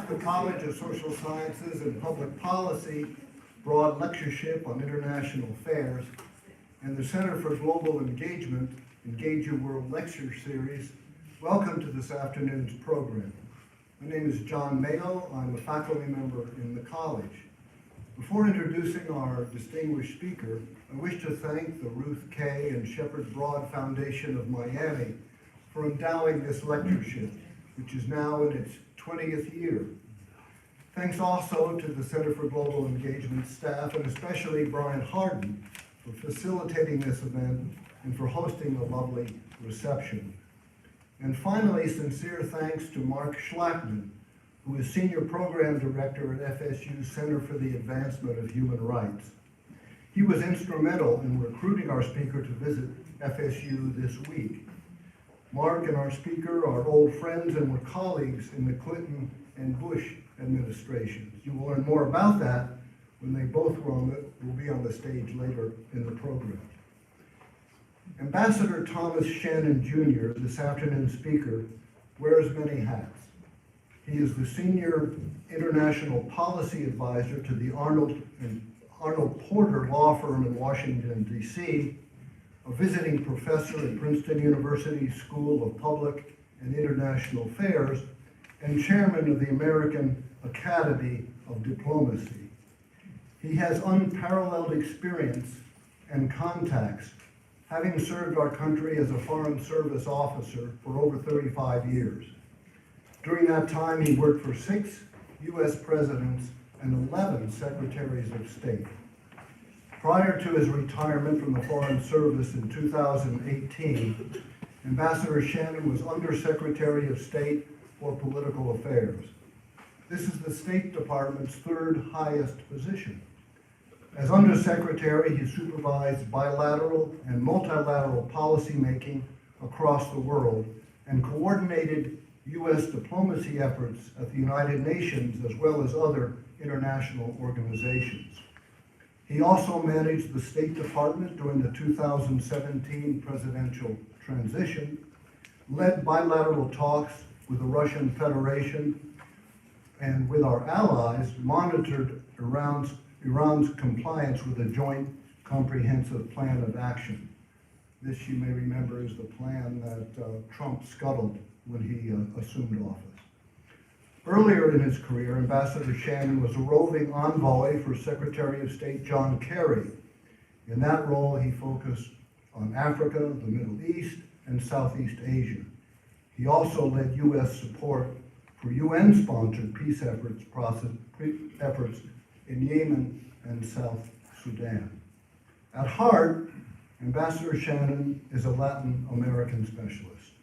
the College of Social Sciences and Public Policy Broad Lectureship on International Affairs and the Center for Global Engagement Engage Your World Lecture Series, welcome to this afternoon's program. My name is John Mayo. I'm a faculty member in the college. Before introducing our distinguished speaker, I wish to thank the Ruth K. and Shepherd Broad Foundation of Miami for endowing this lectureship, which is now in its 20th year. Thanks also to the Center for Global Engagement staff, and especially Brian Harden, for facilitating this event and for hosting a lovely reception. And finally, sincere thanks to Mark Schlackman, who is Senior Program Director at FSU's Center for the Advancement of Human Rights. He was instrumental in recruiting our speaker to visit FSU this week. Mark and our speaker are old friends and were colleagues in the Clinton and Bush administrations. You will learn more about that when they both will be on the stage later in the program. Ambassador Thomas Shannon Jr., this afternoon's speaker, wears many hats. He is the Senior International Policy Advisor to the Arnold Porter Law Firm in Washington, D.C., a visiting professor at Princeton University School of Public and International Affairs, and chairman of the American Academy of Diplomacy. He has unparalleled experience and contacts, having served our country as a Foreign Service officer for over 35 years. During that time, he worked for 6 U.S. presidents and 11 secretaries of state. Prior to his retirement from the Foreign Service in 2018, Ambassador Shannon was Undersecretary of State for Political Affairs. This is the State Department's 3rd highest position. As Undersecretary, he supervised bilateral and multilateral policy making across the world and coordinated U.S. diplomacy efforts at the United Nations as well as other international organizations. He also managed the State Department during the 2017 presidential transition, led bilateral talks with the Russian Federation, and with our allies, monitored Iran's compliance with the Joint Comprehensive Plan of Action. This, you may remember, is the plan that Trump scuttled when he assumed office. Earlier in his career, Ambassador Shannon was a roving envoy for Secretary of State John Kerry. In that role, he focused on Africa, the Middle East, and Southeast Asia. He also led U.S. support for UN-sponsored peace efforts in Yemen and South Sudan. At heart, Ambassador Shannon is a Latin American specialist.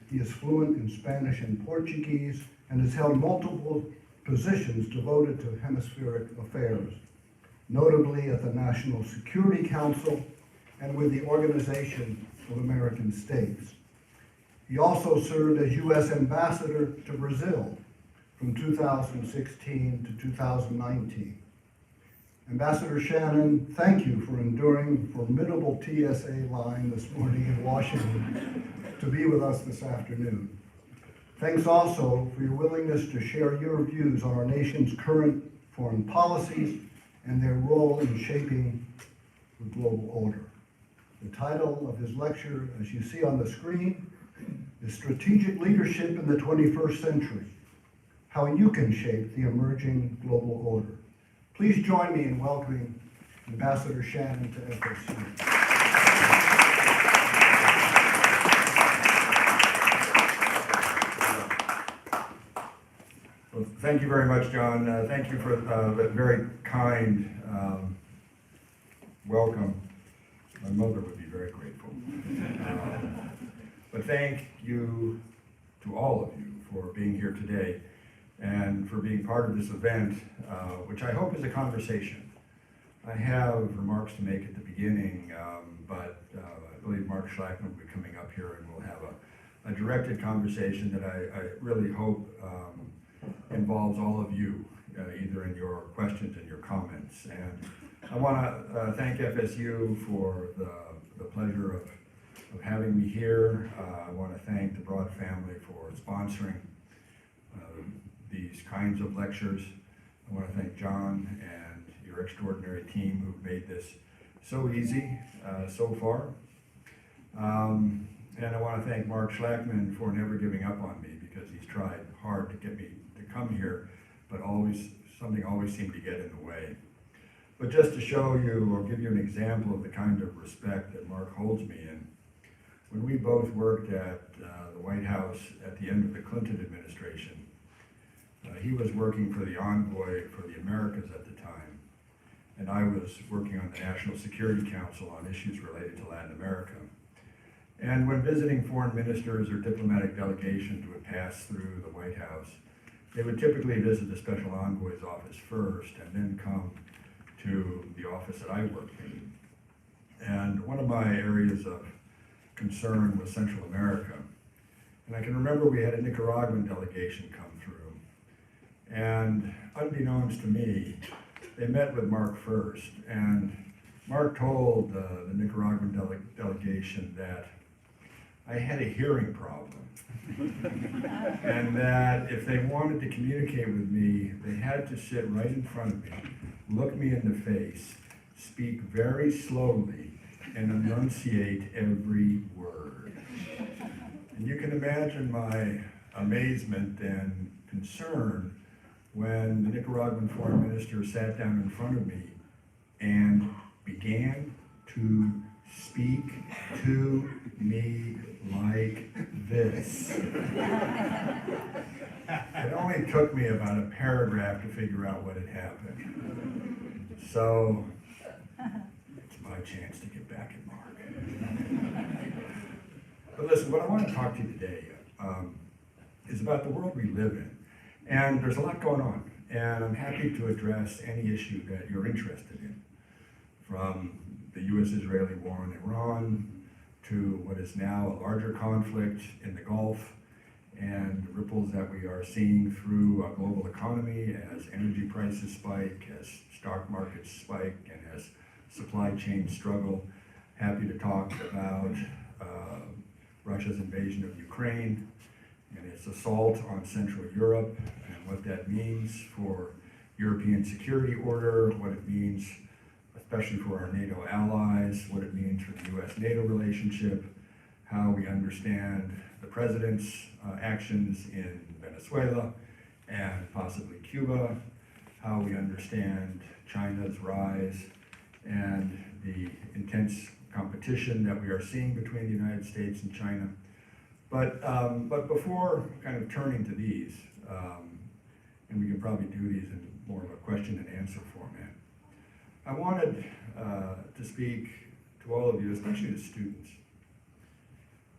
He is fluent in Spanish and Portuguese and has held multiple positions devoted to hemispheric affairs, notably at the National Security Council and with the Organization of American States. He also served as U.S. Ambassador to Brazil from 2016 to 2019. Ambassador Shannon, thank you for enduring the formidable TSA line this morning in Washington to be with us this afternoon. Thanks also for your willingness to share your views on our nation's current foreign policies and their role in shaping the global order. The title of his lecture, as you see on the screen, is Strategic Leadership in the 21st Century, How You Can Shape the Emerging Global Order. Please join me in welcoming Ambassador Shannon to FSU. Well, thank you very much, John. Thank you for that very kind welcome. My mother would be very grateful. But thank you to all of you for being here today and for being part of this event, which I hope is a conversation. I have remarks to make at the beginning, but I believe Mark Schlackman will be coming up here and we'll have a directed conversation that I really hope involves all of you, either in your questions and your comments. And I want to thank FSU for the pleasure of having me here. I want to thank the Broad family for sponsoring these kinds of lectures. I want to thank John and your extraordinary team who've made this so easy so far. And I want to thank Mark Schlackman for never giving up on me, because he's tried hard to get me to come here, but something always seemed to get in the way. But just to show you or give you an example of the kind of respect that Mark holds me in, when we both worked at the White House at the end of the Clinton administration, he was working for the envoy for the Americas at the time, and I was working on the National Security Council on issues related to Latin America. And when visiting foreign ministers or diplomatic delegations would pass through the White House, they would typically visit the special envoy's office first and then come to the office that I worked in. And one of my areas of concern was Central America. And I can remember we had a Nicaraguan delegation come through. And unbeknownst to me, they met with Mark first. And Mark told the Nicaraguan delegation that I had a hearing problem. And that if they wanted to communicate with me, they had to sit right in front of me, look me in the face, speak very slowly, and enunciate every word. And you can imagine my amazement and concern when the Nicaraguan foreign minister sat down in front of me and began to speak to me like this. It only took me about a paragraph to figure out what had happened. So, it's my chance to get back at Mark. But listen, what I want to talk to you today is about the world we live in. And there's a lot going on. And I'm happy to address any issue that you're interested in, from the U.S.-Israeli war in Iran to what is now a larger conflict in the Gulf, and the ripples that we are seeing through a global economy as energy prices spike, as stock markets spike, and as supply chains struggle. Happy to talk about Russia's invasion of Ukraine and its assault on Central Europe, and what that means for European security order, what it means especially for our NATO allies, what it means for the U.S.-NATO relationship, how we understand the president's actions in Venezuela and possibly Cuba, how we understand China's rise and the intense competition that we are seeing between the United States and China. But before kind of turning to these, and we can probably do these in more of a question and answer format, I wanted to speak to all of you, especially the students,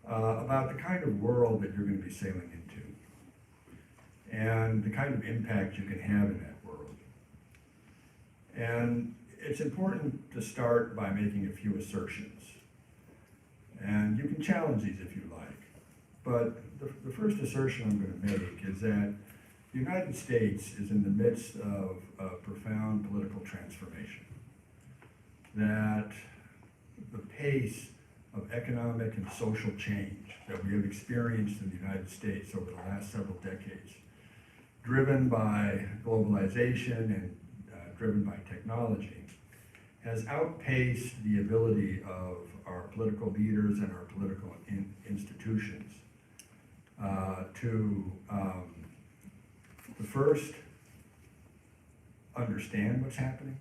about the kind of world that you're going to be sailing into and the kind of impact you can have in that world. And it's important to start by making a few assertions. And you can challenge these if you like. But the first assertion I'm going to make is that the United States is in the midst of a profound political transformation. That the pace of economic and social change that we have experienced in the United States over the last several decades, driven by globalization and driven by technology, has outpaced the ability of our political leaders and our political institutions to first understand what's happening,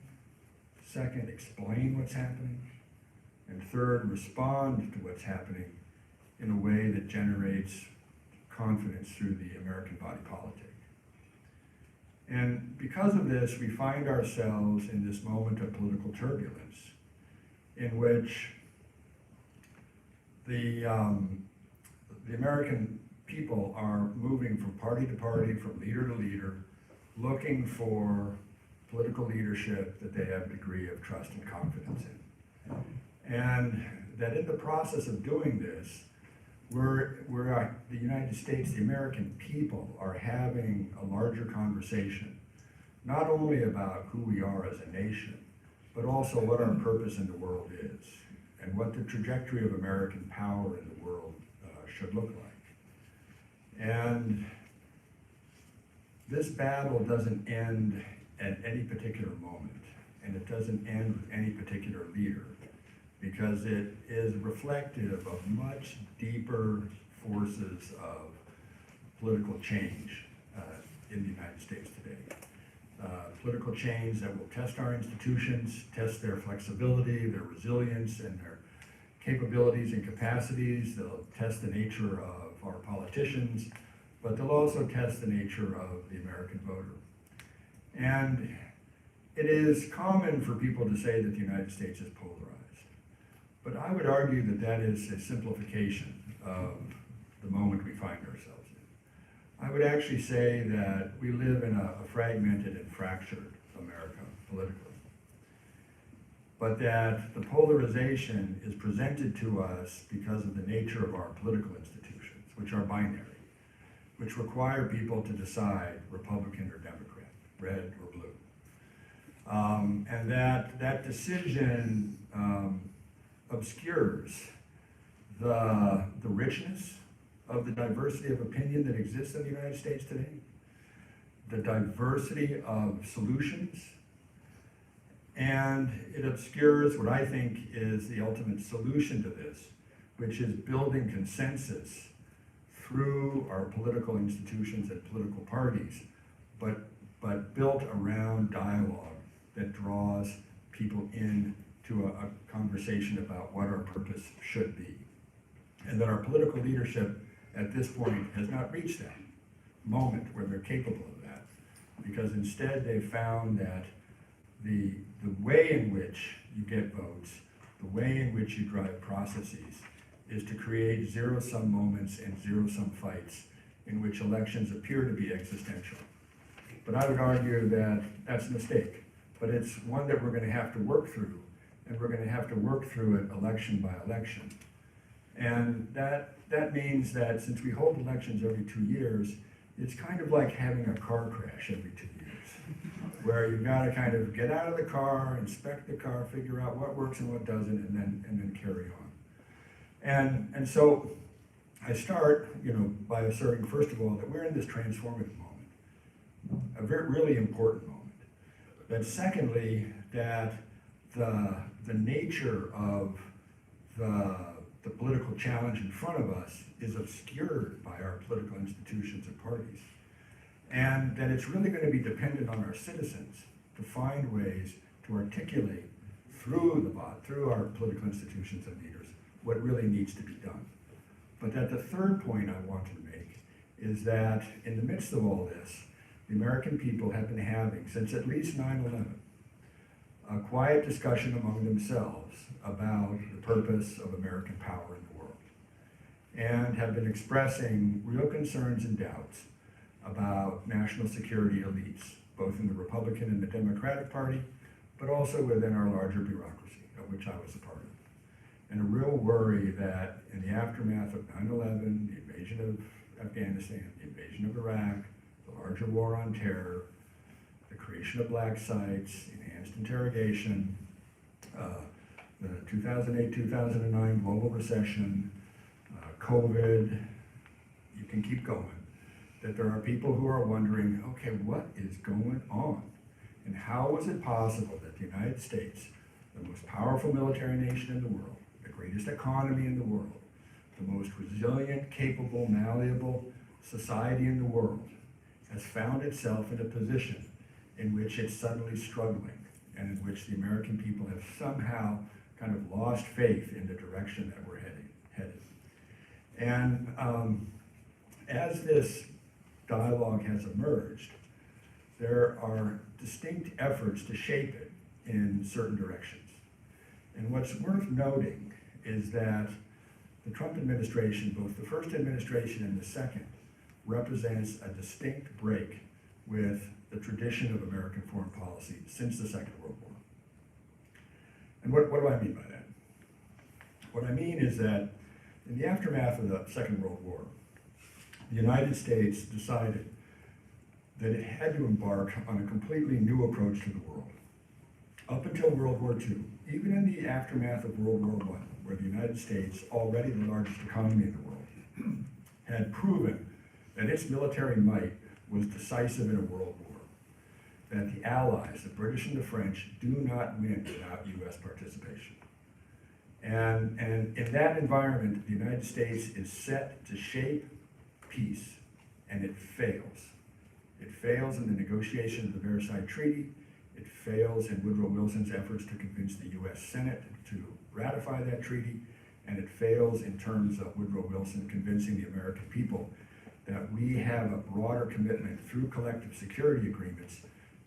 second, explain what's happening, and third, respond to what's happening in a way that generates confidence through the American body politic. And because of this, we find ourselves in this moment of political turbulence in which the American people are moving from party to party, from leader to leader, looking for political leadership that they have a degree of trust and confidence in. And that in the process of doing this, the United States, the American people, are having a larger conversation, not only about who we are as a nation, but also what our purpose in the world is, and what the trajectory of American power in the world should look like. And this battle doesn't end at any particular moment, and it doesn't end with any particular leader, because it is reflective of much deeper forces of political change in the United States today. Political change that will test our institutions, test their flexibility, their resilience, and their capabilities and capacities. They'll test the nature of our politicians, but they'll also test the nature of the American voter. And it is common for people to say that the United States is polarized, but I would argue that that is a simplification of the moment we find ourselves in. I would actually say that we live in a fragmented and fractured America politically, but that the polarization is presented to us because of the nature of our political institutions, which are binary, which require people to decide Republican or Democrat, red or blue. And that decision obscures the richness of the diversity of opinion that exists in the United States today, the diversity of solutions, and it obscures what I think is the ultimate solution to this, which is building consensus through our political institutions and political parties, but built around dialogue that draws people into a conversation about what our purpose should be. And that our political leadership at this point has not reached that moment where they're capable of that, because instead they've found that the way in which you get votes, the way in which you drive processes, is to create zero-sum moments and zero-sum fights in which elections appear to be existential. But I would argue that that's a mistake, but it's one that we're going to have to work through, and we're going to have to work through it election by election. And that means that since we hold elections every 2 years, it's kind of like having a car crash every 2 years, where you've got to kind of get out of the car, inspect the car, figure out what works and what doesn't, and then carry on. And so I start, by asserting, first of all, that we're in this transformative moment, a really important moment. But secondly, that the nature of the political challenge in front of us is obscured by our political institutions and parties. And that it's really going to be dependent on our citizens to find ways to articulate through our political institutions and leaders what really needs to be done. But that the third point I want to make is that in the midst of all this, the American people have been having, since at least 9/11, a quiet discussion among themselves about the purpose of American power in the world, and have been expressing real concerns and doubts about national security elites, both in the Republican and the Democratic Party, but also within our larger bureaucracy, of which I was a part of. And a real worry that in the aftermath of 9/11, the invasion of Afghanistan, the invasion of Iraq, the larger war on terror, the creation of black sites, enhanced interrogation, the 2008-2009 global recession, COVID, you can keep going, that there are people who are wondering, okay, what is going on? And how is it possible that the United States, the most powerful military nation in the world, the greatest economy in the world, the most resilient, capable, malleable society in the world, has found itself in a position in which it's suddenly struggling, and in which the American people have somehow kind of lost faith in the direction that we're headed. And as this dialogue has emerged, there are distinct efforts to shape it in certain directions. And what's worth noting is that the Trump administration, both the first administration and the second, represents a distinct break with the tradition of American foreign policy since the Second World War. And what do I mean by that? What I mean is that in the aftermath of the Second World War, the United States decided that it had to embark on a completely new approach to the world. Up until World War II, even in the aftermath of World War I, where the United States, already the largest economy in the world, had proven that its military might was decisive in a world war, that the Allies, the British and the French, do not win without U.S. participation. And in that environment, the United States is set to shape peace, and it fails. It fails in the negotiation of the Versailles Treaty. It fails in Woodrow Wilson's efforts to convince the U.S. Senate to ratify that treaty, and it fails in terms of Woodrow Wilson convincing the American people that we have a broader commitment through collective security agreements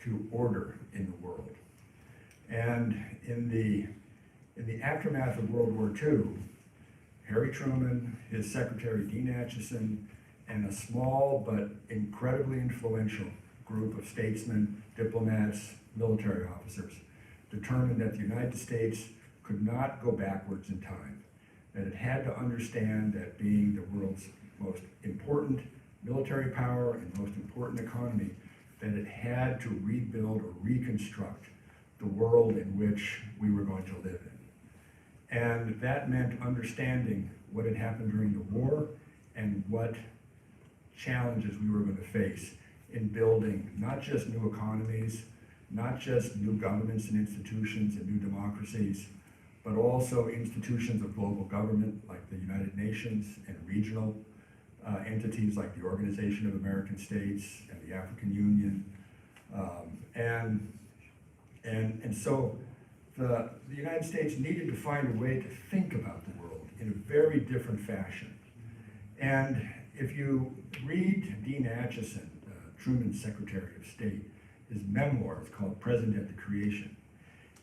to order in the world. And in the aftermath of World War II, Harry Truman, his secretary Dean Acheson, and a small but incredibly influential group of statesmen, diplomats, military officers determined that the United States could not go backwards in time, that it had to understand that being the world's most important military power and most important economy, that it had to rebuild or reconstruct the world in which we were going to live in. And that meant understanding what had happened during the war and what challenges we were going to face in building not just new economies, not just new governments and institutions and new democracies, but also institutions of global government like the United Nations and regional entities like the Organization of American States and the African Union. And so the United States needed to find a way to think about the world in a very different fashion. And if you read Dean Acheson, Truman's Secretary of State, his memoir is called President at the Creation.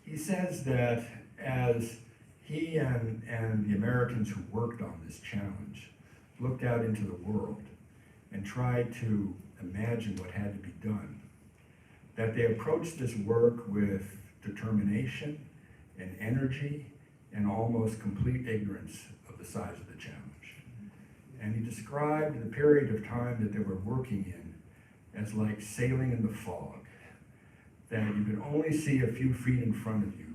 He says that as he and the Americans who worked on this challenge looked out into the world and tried to imagine what had to be done, that they approached this work with determination and energy and almost complete ignorance of the size of the challenge. And he described the period of time that they were working in as like sailing in the fog, that you could only see a few feet in front of you,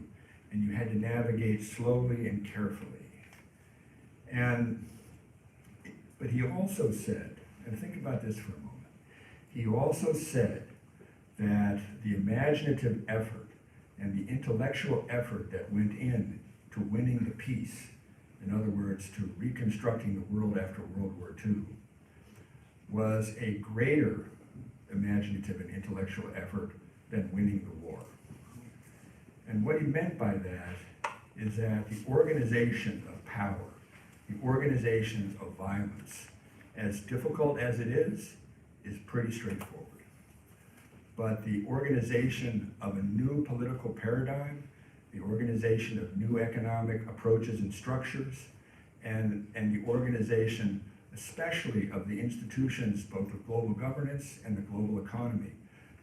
and you had to navigate slowly and carefully. But he also said, and think about this for a moment, he also said that the imaginative effort and the intellectual effort that went in to winning the peace, in other words, to reconstructing the world after World War II, was a greater imaginative and intellectual effort than winning the war. And what he meant by that is that the organization of power, the organization of violence, as difficult as it is pretty straightforward. But the organization of a new political paradigm, the organization of new economic approaches and structures, and the organization especially of the institutions, both of global governance and the global economy,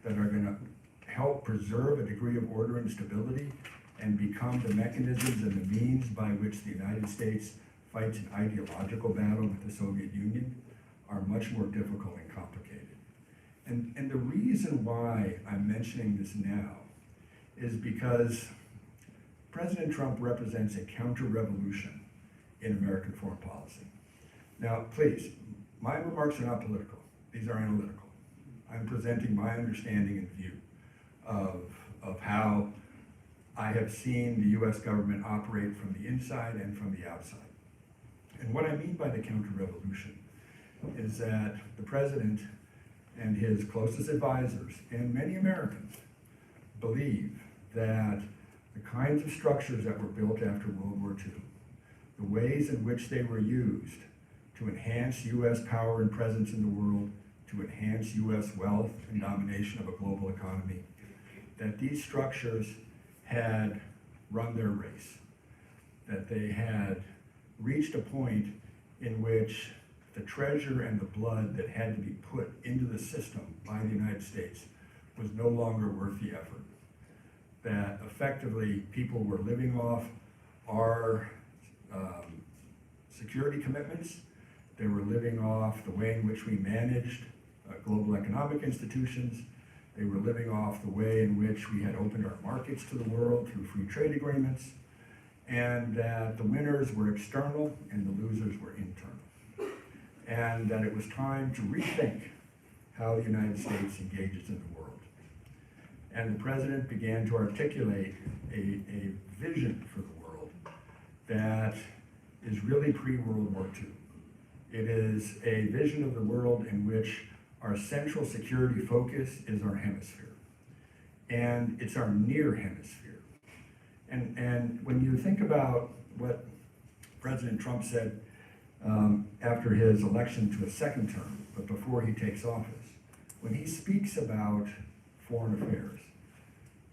that are going to help preserve a degree of order and stability and become the mechanisms and the means by which the United States fights an ideological battle with the Soviet Union, are much more difficult and complicated. And the reason why I'm mentioning this now is because President Trump represents a counter-revolution in American foreign policy. Now, please, my remarks are not political. These are analytical. I'm presenting my understanding and view of how I have seen the U.S. government operate from the inside and from the outside. And what I mean by the counter-revolution is that the president and his closest advisors and many Americans believe that the kinds of structures that were built after World War II, the ways in which they were used to enhance U.S. power and presence in the world, to enhance U.S. wealth and domination of a global economy, that these structures had run their race, that they had reached a point in which the treasure and the blood that had to be put into the system by the United States was no longer worth the effort. That effectively people were living off our security commitments. They were living off the way in which we managed global economic institutions. They were living off the way in which we had opened our markets to the world through free trade agreements, and that the winners were external and the losers were internal. And that it was time to rethink how the United States engages in the world. And the president began to articulate a vision for the world that is really pre-World War II. It is a vision of the world in which our central security focus is our hemisphere. And it's our near hemisphere. And when you think about what President Trump said after his election to a second term, but before he takes office, when he speaks about foreign affairs,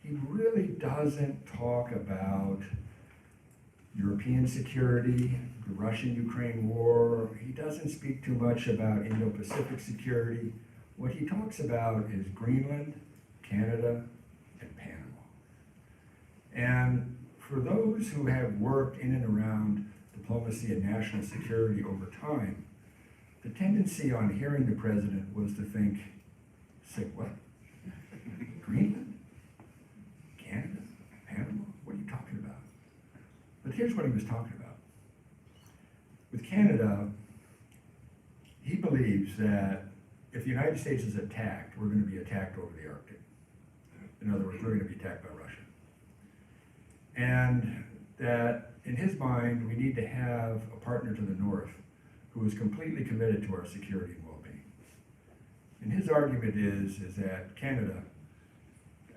he really doesn't talk about European security, the Russian-Ukraine war. He doesn't speak too much about Indo-Pacific security. What he talks about is Greenland, Canada, and Panama. And for those who have worked in and around diplomacy and national security over time, the tendency on hearing the president was to think, say what? Greenland? Canada? Panama? What are you talking about? But here's what he was talking about. With Canada, he believes that if the United States is attacked, we're going to be attacked over the Arctic. In other words, we're going to be attacked by Russia. And that in his mind, we need to have a partner to the north who is completely committed to our security and well-being. And his argument is that Canada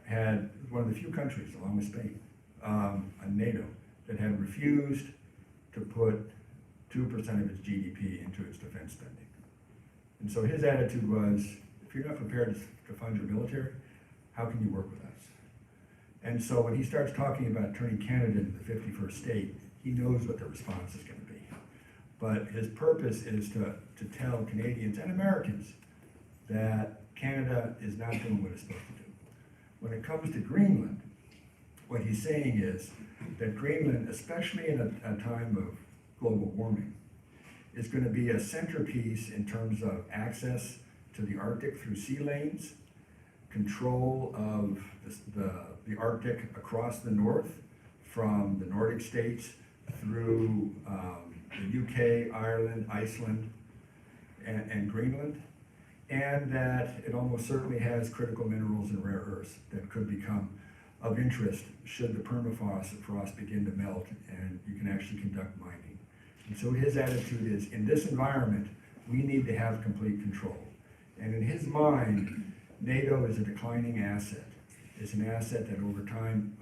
had one of the few countries, along with Spain, on NATO, that had refused to put 2% of its GDP into its defense spending. And so his attitude was, if you're not prepared to fund your military, how can you work with us? And so when he starts talking about turning Canada into the 51st state, he knows what the response is going to be. But his purpose is to tell Canadians and Americans that Canada is not doing what it's supposed to do. When it comes to Greenland, what he's saying is that Greenland, especially in a time of global warming, is going to be a centerpiece in terms of access to the Arctic through sea lanes, control of the Arctic across the north from the Nordic states through the UK, Ireland, Iceland, and Greenland, and that it almost certainly has critical minerals and rare earths that could become of interest should the permafrost begin to melt and you can actually conduct mining. And so his attitude is, in this environment, we need to have complete control. And in his mind, NATO is a declining asset. It's an asset that over time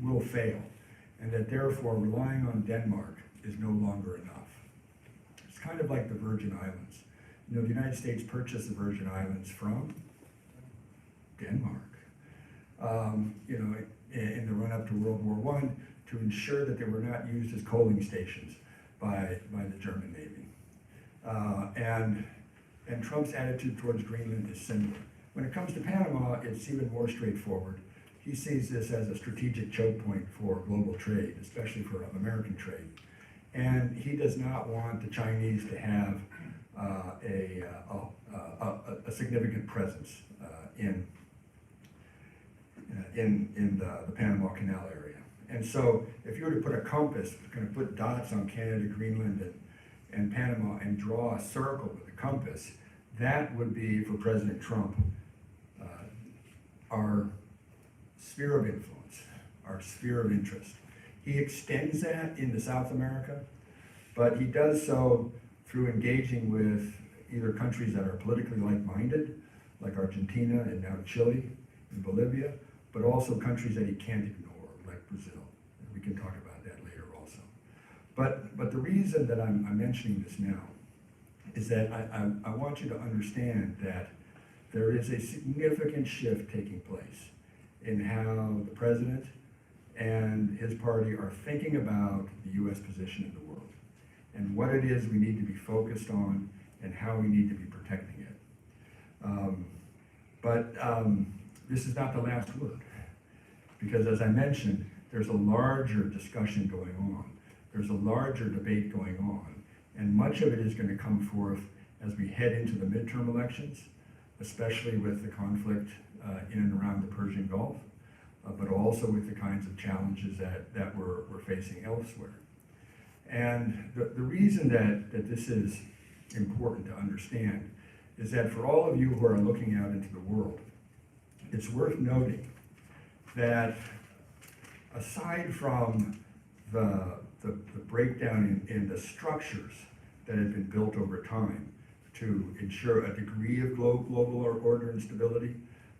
will fail, and that therefore relying on Denmark is no longer enough. It's kind of like the Virgin Islands. You know, the United States purchased the Virgin Islands from Denmark. You know, in the run-up to World War I, to ensure that they were not used as coaling stations by the German Navy. And Trump's attitude towards Greenland is similar. When it comes to Panama, it's even more straightforward. He sees this as a strategic choke point for global trade, especially for American trade. And he does not want the Chinese to have a significant presence in the Panama Canal area. And so if you were to put a compass, kind of put dots on Canada, Greenland, and Panama and draw a circle with a compass, that would be, for President Trump, our sphere of influence, our sphere of interest. He extends that into South America, but he does so through engaging with either countries that are politically like-minded, like Argentina and now Chile and Bolivia, but also countries that he can't ignore, like Brazil. And we can talk about that later also. But the reason that I'm mentioning this now is that I want you to understand that there is a significant shift taking place in how the president and his party are thinking about the U.S. position in the world and what it is we need to be focused on and how we need to be protecting it. But this is not the last word, because as I mentioned, there's a larger discussion going on. There's a larger debate going on, and much of it is going to come forth as we head into the midterm elections, especially with the conflict in and around the Persian Gulf, but also with the kinds of challenges that we're facing elsewhere. And the reason that this is important to understand is that for all of you who are looking out into the world, it's worth noting that aside from the breakdown in the structures that have been built over time to ensure a degree of global order and stability,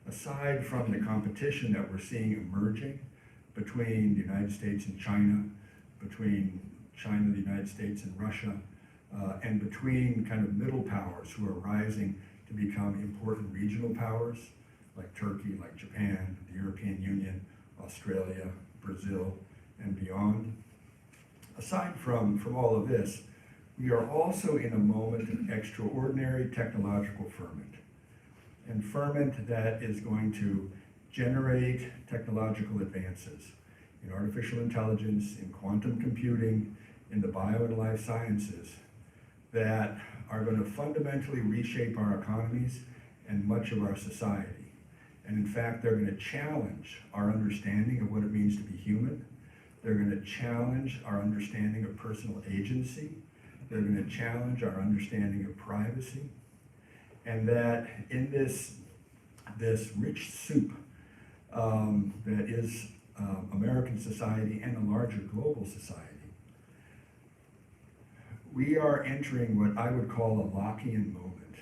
aside from the competition that we're seeing emerging between the United States and China, between China, the United States, and Russia, and between kind of middle powers who are rising to become important regional powers, like Turkey, like Japan, the European Union, Australia, Brazil, and beyond. Aside from all of this, we are also in a moment of extraordinary technological ferment, and ferment that is going to generate technological advances in artificial intelligence, in quantum computing, in the bio and life sciences that are going to fundamentally reshape our economies and much of our society. And in fact, they're going to challenge our understanding of what it means to be human. They're going to challenge our understanding of personal agency. They're going to challenge our understanding of privacy. And that in this rich soup that is American society and a larger global society, we are entering what I would call a Lockean moment.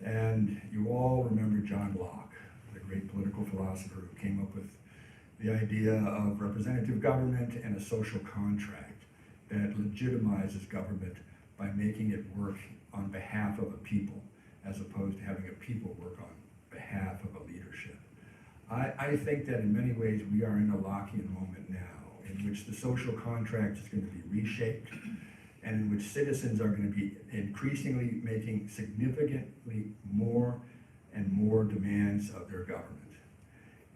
And you all remember John Locke, the great political philosopher who came up with the idea of representative government and a social contract that legitimizes government by making it work on behalf of a people, as opposed to having a people work on behalf of a leadership. I think that in many ways we are in a Lockean moment now, in which the social contract is going to be reshaped, and in which citizens are going to be increasingly making significantly more and more demands of their government.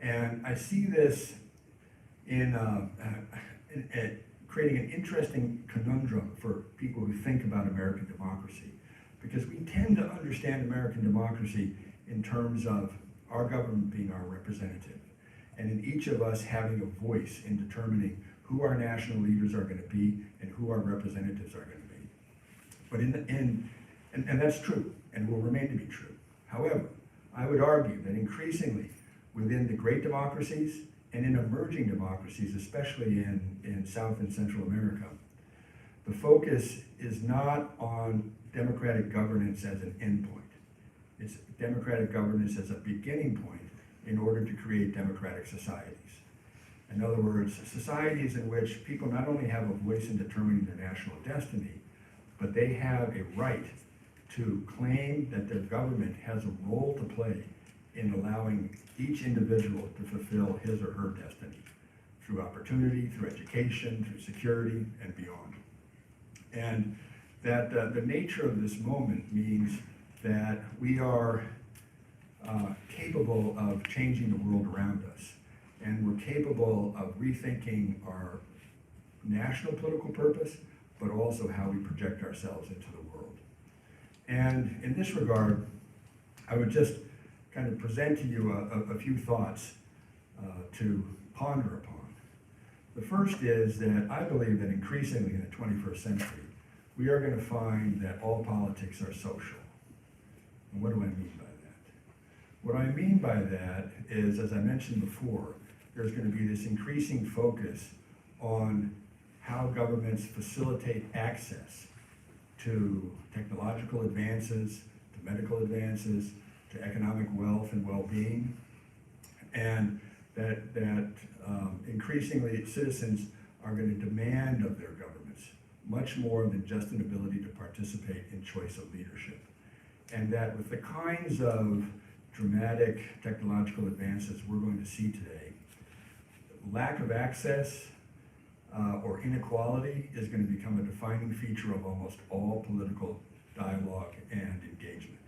And I see this in creating an interesting conundrum for people who think about American democracy, because we tend to understand American democracy in terms of our government being our representative, and in each of us having a voice in determining who our national leaders are going to be and who our representatives are going to be. But and that's true and will remain to be true. However, I would argue that increasingly within the great democracies and in emerging democracies, especially in South and Central America, the focus is not on democratic governance as an endpoint. It's democratic governance as a beginning point in order to create democratic societies. In other words, societies in which people not only have a voice in determining their national destiny, but they have a right to claim that their government has a role to play in allowing each individual to fulfill his or her destiny through opportunity, through education, through security, and beyond. And that the nature of this moment means that we are capable of changing the world around us. And we're capable of rethinking our national political purpose, but also how we project ourselves into the world. And in this regard, I would just kind of present to you a few thoughts to ponder upon. The first is that I believe that increasingly in the 21st century, we are going to find that all politics are social. And what do I mean by that? What I mean by that is, as I mentioned before, there's going to be this increasing focus on how governments facilitate access to technological advances, to medical advances, to economic wealth and well-being, and that increasingly citizens are going to demand of their governments much more than just an ability to participate in choice of leadership. And that with the kinds of dramatic technological advances we're going to see today, lack of access or inequality is going to become a defining feature of almost all political dialogue and engagement.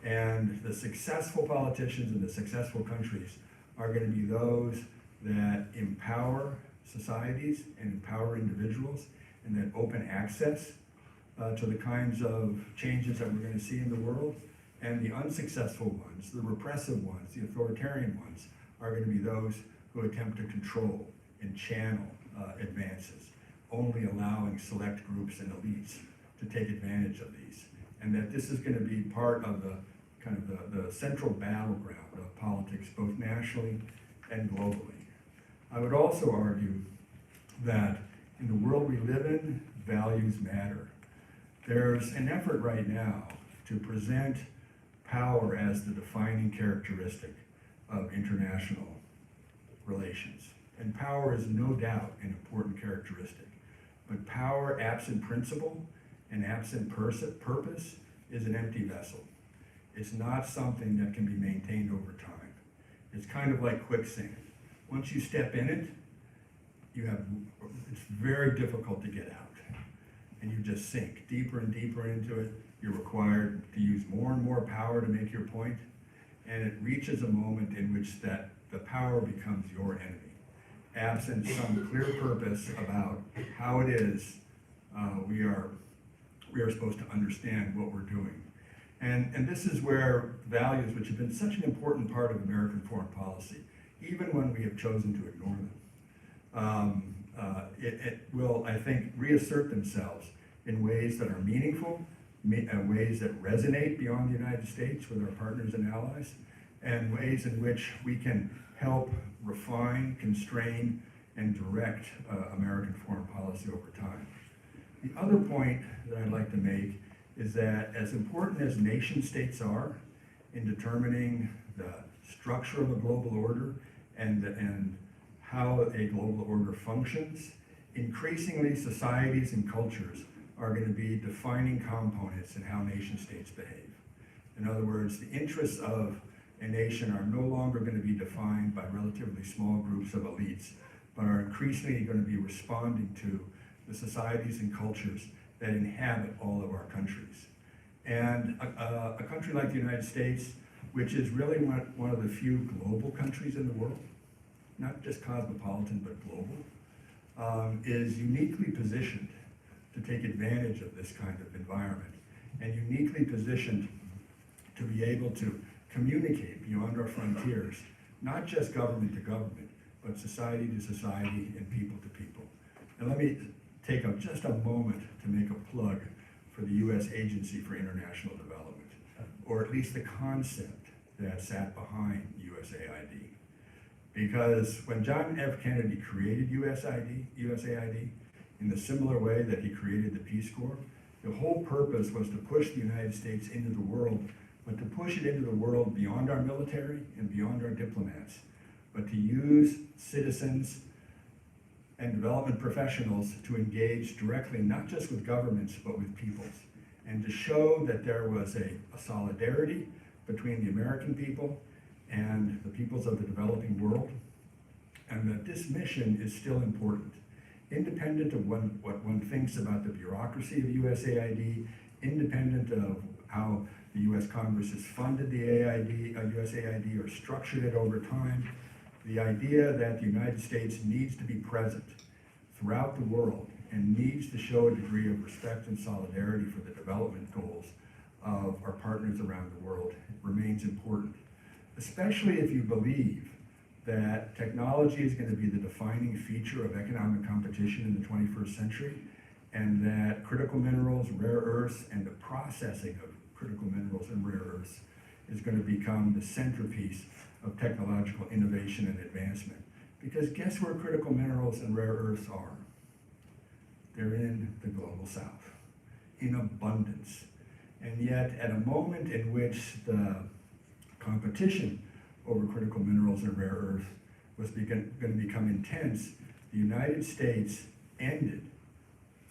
And the successful politicians and the successful countries are going to be those that empower societies and empower individuals, and that open access to the kinds of changes that we're going to see in the world. And the unsuccessful ones, the repressive ones, the authoritarian ones, are going to be those who attempt to control and channel advances, only allowing select groups and elites to take advantage of these and that this is going to be part of the kind of the central battleground of politics, both nationally and globally. I would also argue that in the world we live in, values matter. There's an effort right now to present power as the defining characteristic of international relations. And power is no doubt an important characteristic. But power absent principle and absent purpose is an empty vessel. It's not something that can be maintained over time. It's kind of like quicksand. Once you step in it, it's very difficult to get out. And you just sink deeper and deeper into it. You're required to use more and more power to make your point. And it reaches a moment in which the power becomes your enemy. Absent some clear purpose about how it is we are supposed to understand what we're doing. And this is where values, which have been such an important part of American foreign policy, even when we have chosen to ignore them, it will, I think, reassert themselves in ways that are meaningful, ways that resonate beyond the United States with our partners and allies, and ways in which we can help refine, constrain, and direct American foreign policy over time. The other point that I'd like to make is that as important as nation states are in determining the structure of a global order and how a global order functions, increasingly societies and cultures are going to be defining components in how nation states behave. In other words, the interests of a nation are no longer going to be defined by relatively small groups of elites, but are increasingly going to be responding to the societies and cultures that inhabit all of our countries. And a country like the United States, which is really one of the few global countries in the world, not just cosmopolitan, but global, is uniquely positioned to take advantage of this kind of environment, and uniquely positioned to be able to communicate beyond our frontiers, not just government to government, but society to society and people to people. And let me take just a moment to make a plug for the U.S. Agency for International Development, or at least the concept that sat behind USAID. Because when John F. Kennedy created USAID, in the similar way that he created the Peace Corps, the whole purpose was to push the United States into the world, but to push it into the world beyond our military and beyond our diplomats, but to use citizens and development professionals to engage directly, not just with governments, but with peoples, and to show that there was a solidarity between the American people and the peoples of the developing world, and that this mission is still important. Independent of what one thinks about the bureaucracy of USAID, independent of how the U.S. Congress has funded the USAID or structured it over time, the idea that the United States needs to be present throughout the world and needs to show a degree of respect and solidarity for the development goals of our partners around the world remains important, especially if you believe that technology is going to be the defining feature of economic competition in the 21st century, and that critical minerals, rare earths, and the processing of critical minerals and rare earths is going to become the centerpiece of technological innovation and advancement. Because guess where critical minerals and rare earths are? They're in the global south, in abundance. And yet, at a moment in which the competition over critical minerals and rare earths was going to become intense, the United States ended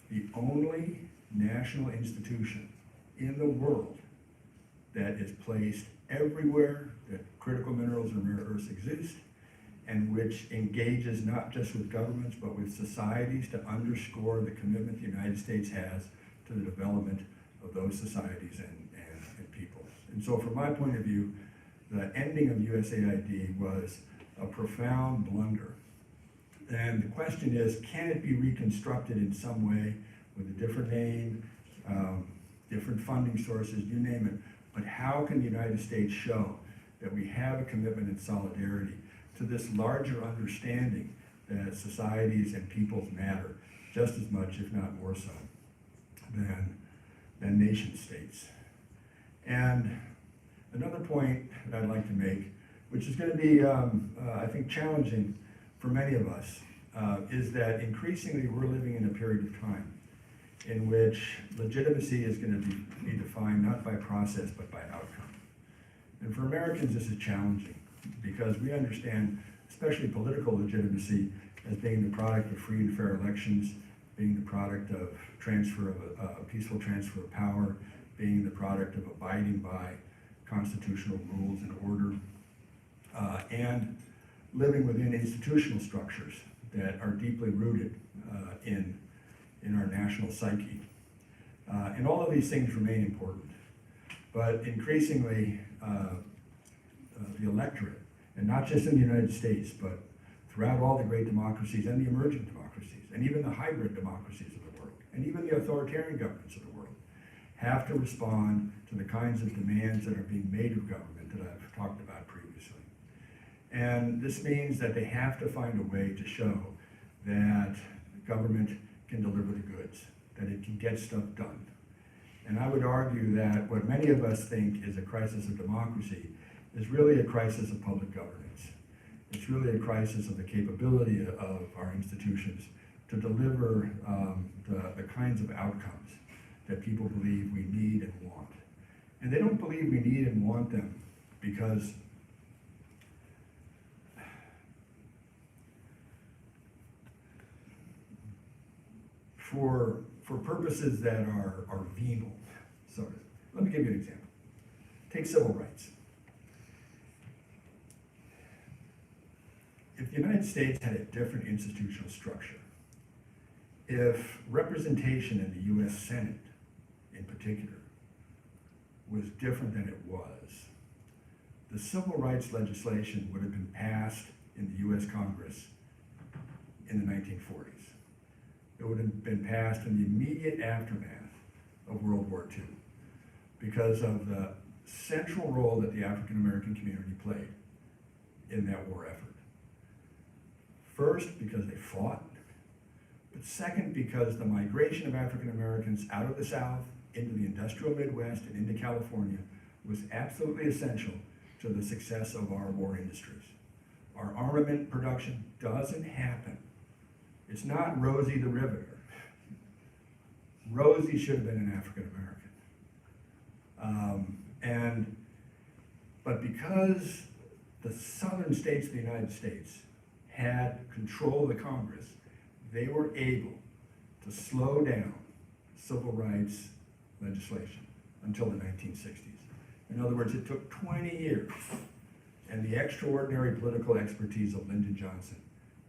the only national institution in the world that is placed everywhere that critical minerals and rare earths exist, and which engages not just with governments, but with societies to underscore the commitment the United States has to the development of those societies and peoples. And so from my point of view, the ending of USAID was a profound blunder. And the question is, can it be reconstructed in some way with a different name, different funding sources, you name it, but how can the United States show that we have a commitment and solidarity to this larger understanding that societies and peoples matter just as much, if not more so, than nation states? And another point that I'd like to make, which is going to be, I think, challenging for many of us, is that increasingly we're living in a period of time in which legitimacy is going to be defined not by process but by outcome. And for Americans, this is challenging because we understand, especially political legitimacy, as being the product of free and fair elections, being the product of a peaceful transfer of power, being the product of abiding by constitutional rules and order, and living within institutional structures that are deeply rooted in our national psyche. And all of these things remain important. But increasingly, the electorate, and not just in the United States, but throughout all the great democracies and the emerging democracies, and even the hybrid democracies of the world, and even the authoritarian governments of the world, have to respond to the kinds of demands that are being made of government that I've talked about previously. And this means that they have to find a way to show that government can deliver the goods, that it can get stuff done. And I would argue that what many of us think is a crisis of democracy is really a crisis of public governance. It's really a crisis of the capability of our institutions to deliver the kinds of outcomes that people believe we need and want. And they don't believe we need and want them because for purposes that are venal. So let me give you an example. Take civil rights. If the United States had a different institutional structure, if representation in the U.S. Senate in particular was different than it was, the civil rights legislation would have been passed in the U.S. Congress in the 1940s. It would have been passed in the immediate aftermath of World War II because of the central role that the African American community played in that war effort. First, because they fought, but second, because the migration of African Americans out of the South into the industrial Midwest and into California was absolutely essential to the success of our war industries. Our armament production doesn't happen. It's not Rosie the Riveter. Rosie should have been an African American. But because the southern states of the United States had control of the Congress, they were able to slow down civil rights legislation until the 1960s. In other words, it took 20 years and the extraordinary political expertise of Lyndon Johnson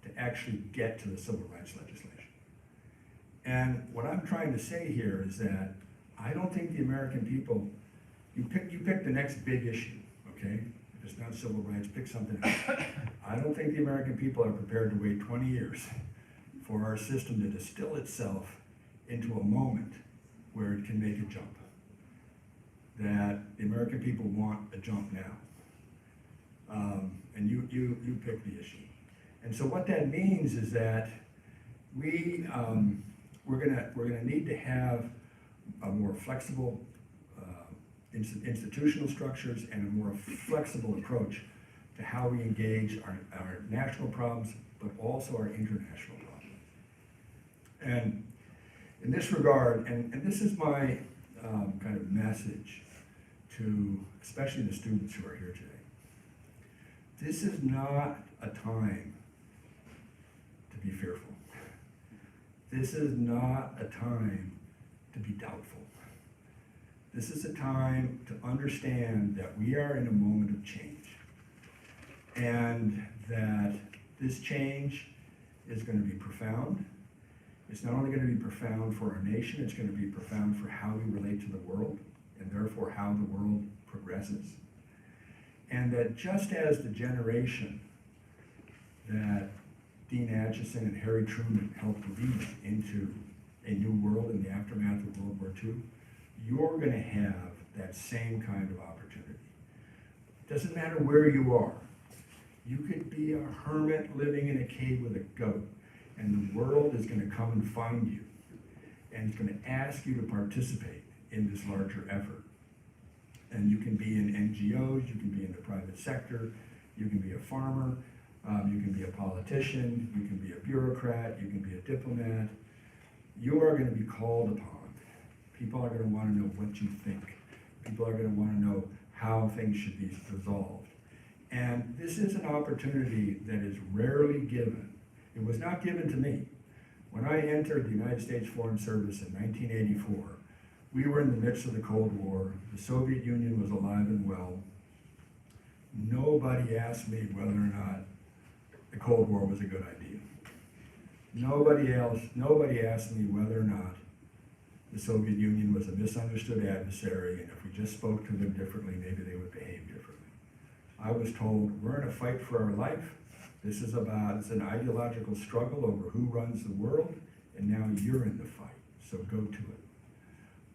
to actually get to the civil rights legislation. And what I'm trying to say here is that I don't think the American people, you pick the next big issue, okay? If it's not civil rights, pick something else. I don't think the American people are prepared to wait 20 years for our system to distill itself into a moment where it can make a jump. That the American people want a jump now. And you pick the issue. And so what that means is that we're gonna need to have a more flexible institutional structures and a more flexible approach to how we engage our national problems, but also our international problems. And in this regard, and this is my kind of message to especially the students who are here today, this is not a time to be fearful. This is not a time to be doubtful. This is a time to understand that we are in a moment of change and that this change is going to be profound. It's not only going to be profound for our nation, it's going to be profound for how we relate to the world and therefore how the world progresses. And that just as the generation that Dean Acheson and Harry Truman helped lead into a new world in the aftermath of World War II, you're going to have that same kind of opportunity. It doesn't matter where you are. You could be a hermit living in a cave with a goat, and the world is going to come and find you, and it's going to ask you to participate in this larger effort. And you can be in NGOs, you can be in the private sector, you can be a farmer, you can be a politician, you can be a bureaucrat, you can be a diplomat. You are going to be called upon. People are going to want to know what you think. People are going to want to know how things should be resolved. And this is an opportunity that is rarely given. It was not given to me. When I entered the United States Foreign Service in 1984, we were in the midst of the Cold War. The Soviet Union was alive and well. Nobody asked me whether or not the Cold War was a good idea. Nobody asked me whether or not the Soviet Union was a misunderstood adversary, and if we just spoke to them differently, maybe they would behave differently. I was told, we're in a fight for our life. It's an ideological struggle over who runs the world, and now you're in the fight, so go to it.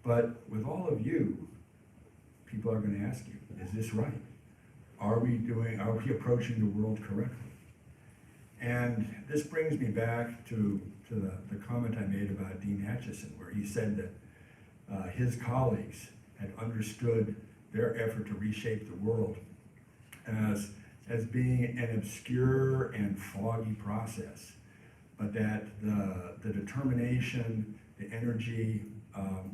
But with all of you, people are going to ask you, is this right? Are we approaching the world correctly? And this brings me back to the comment I made about Dean Acheson, where he said that his colleagues had understood their effort to reshape the world as being an obscure and foggy process, but that the determination, the energy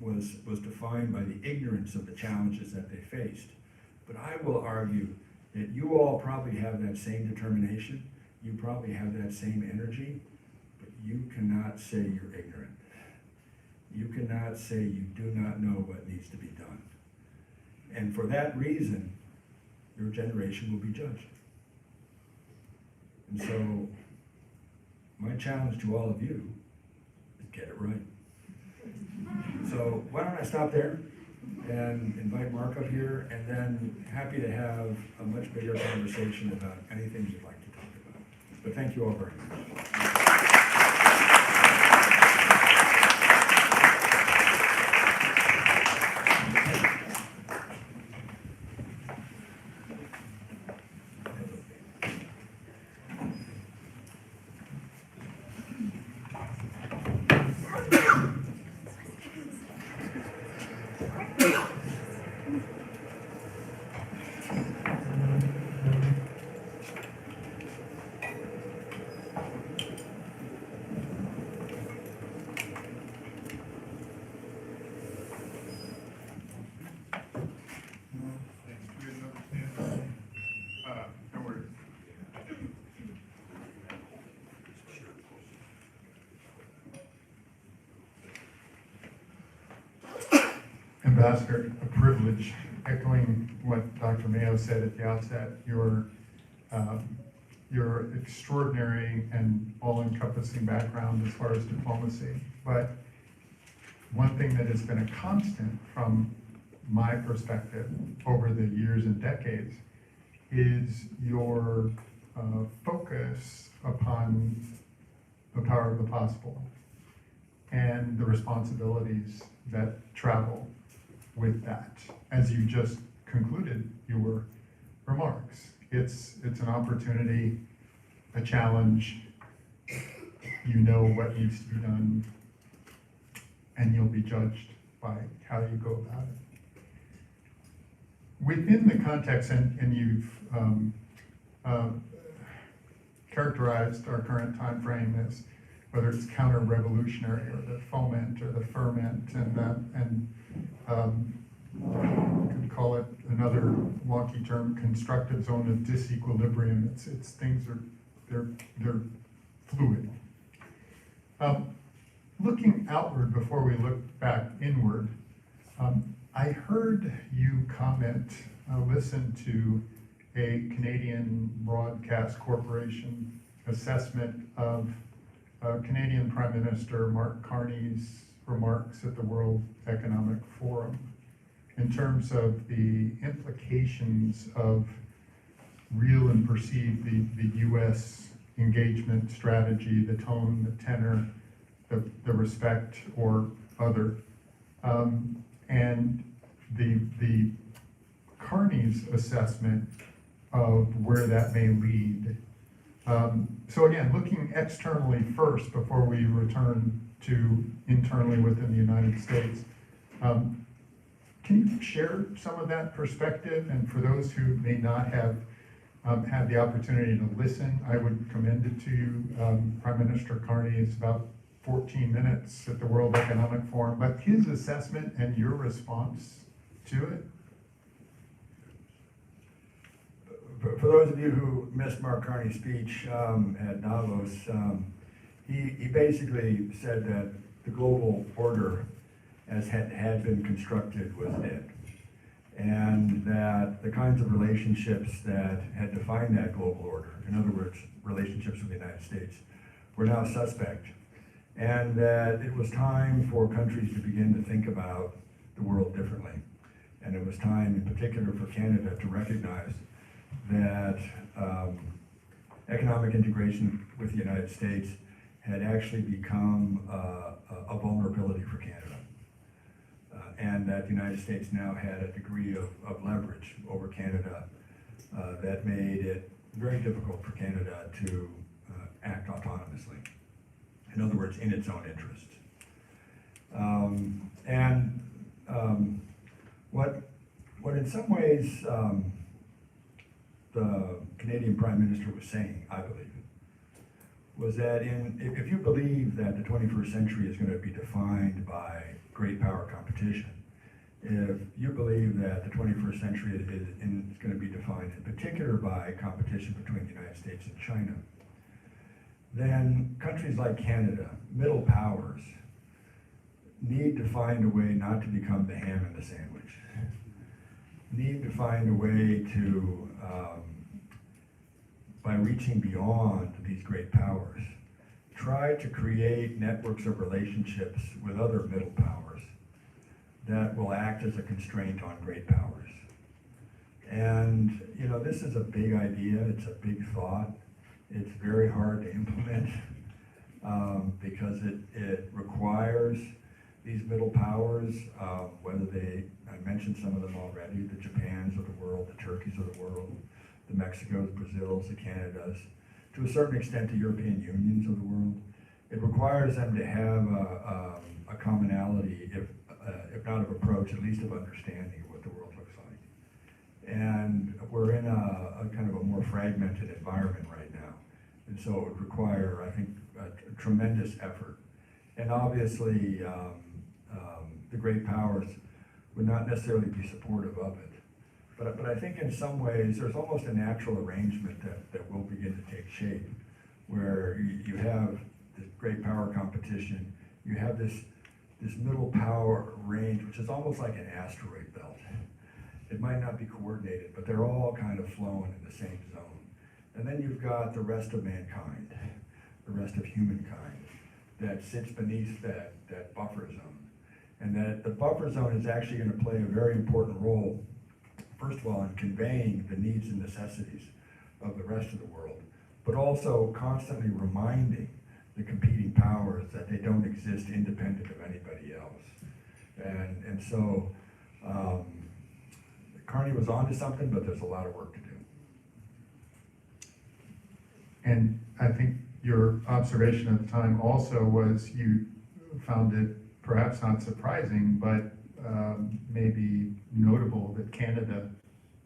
was defined by the ignorance of the challenges that they faced. But I will argue that you all probably have that same determination, you probably have that same energy, but you cannot say you're ignorant. You cannot say you do not know what needs to be done. And for that reason, your generation will be judged. And so, my challenge to all of you is get it right. So why don't I stop there and invite Mark up here, and then happy to have a much bigger conversation about anything you'd like to talk about. But thank you all very much. Ambassador, a privilege. Echoing what Dr. Mayo said at the outset, your extraordinary and all-encompassing background as far as diplomacy. But one thing that has been a constant from my perspective over the years and decades is your focus upon the power of the possible and the responsibilities that travel with that. As you just concluded your remarks, it's an opportunity, a challenge. You know what needs to be done, and you'll be judged by how you go about it. Within the context, and you've characterized our current time frame as whether it's counter-revolutionary or the foment or the ferment, and you could call it another wonky term, constructive zone of disequilibrium. It's things they're fluid. Looking outward before we look back inward, I heard you comment, listen to a Canadian Broadcast Corporation assessment of Canadian Prime Minister Mark Carney's remarks at the World Economic Forum in terms of the implications of real and perceived, the U.S. engagement strategy, the tone, the tenor, the respect or other, and the Carney's assessment of where that may lead. So again, looking externally first before we return to internally within the United States, Can you share some of that perspective? And for those who may not have had the opportunity to listen, I would commend it to you. Prime Minister Carney is about 14 minutes at the World Economic Forum, but his assessment and your response to it? For those of you who missed Mark Carney's speech at Davos, he basically said that the global order as had been constructed was dead. And that the kinds of relationships that had defined that global order, in other words, relationships with the United States, were now suspect. And that it was time for countries to begin to think about the world differently. And it was time, in particular for Canada, to recognize that economic integration with the United States had actually become a vulnerability for Canada. And that the United States now had a degree of leverage over Canada that made it very difficult for Canada to act autonomously. In other words, in its own interest. What in some ways the Canadian Prime Minister was saying, I believe, was that if you believe that the 21st century is going to be defined by great power competition, if you believe that the 21st century is going to be defined in particular by competition between the United States and China, then countries like Canada, middle powers, need to find a way not to become the ham in the sandwich. Need to find a way to, by reaching beyond these great powers, try to create networks of relationships with other middle powers that will act as a constraint on great powers. And, you know, this is a big idea, it's a big thought. It's very hard to implement because it requires these middle powers, I mentioned some of them already, the Japans of the world, the Turkeys of the world, the Mexicos, Brazils, the Canadas, to a certain extent the European Unions of the world. It requires them to have a commonality, if not of approach, at least of understanding of what the world looks like. And we're in a kind of a more fragmented environment right now. And so it would require, I think, a tremendous effort. And obviously, the great powers would not necessarily be supportive of it. But I think in some ways, there's almost a natural arrangement that will begin to take shape, where you have this great power competition, you have this middle power range, which is almost like an asteroid belt. It might not be coordinated, but they're all kind of flowing in the same zone. And then you've got the rest of mankind, the rest of humankind, that sits beneath that buffer zone. And that the buffer zone is actually going to play a very important role, first of all, in conveying the needs and necessities of the rest of the world, but also constantly reminding the competing powers that they don't exist independent of anybody else. And so Carney was onto something, but there's a lot of work to do. And I think your observation at the time also was you found it perhaps not surprising, but maybe notable that Canada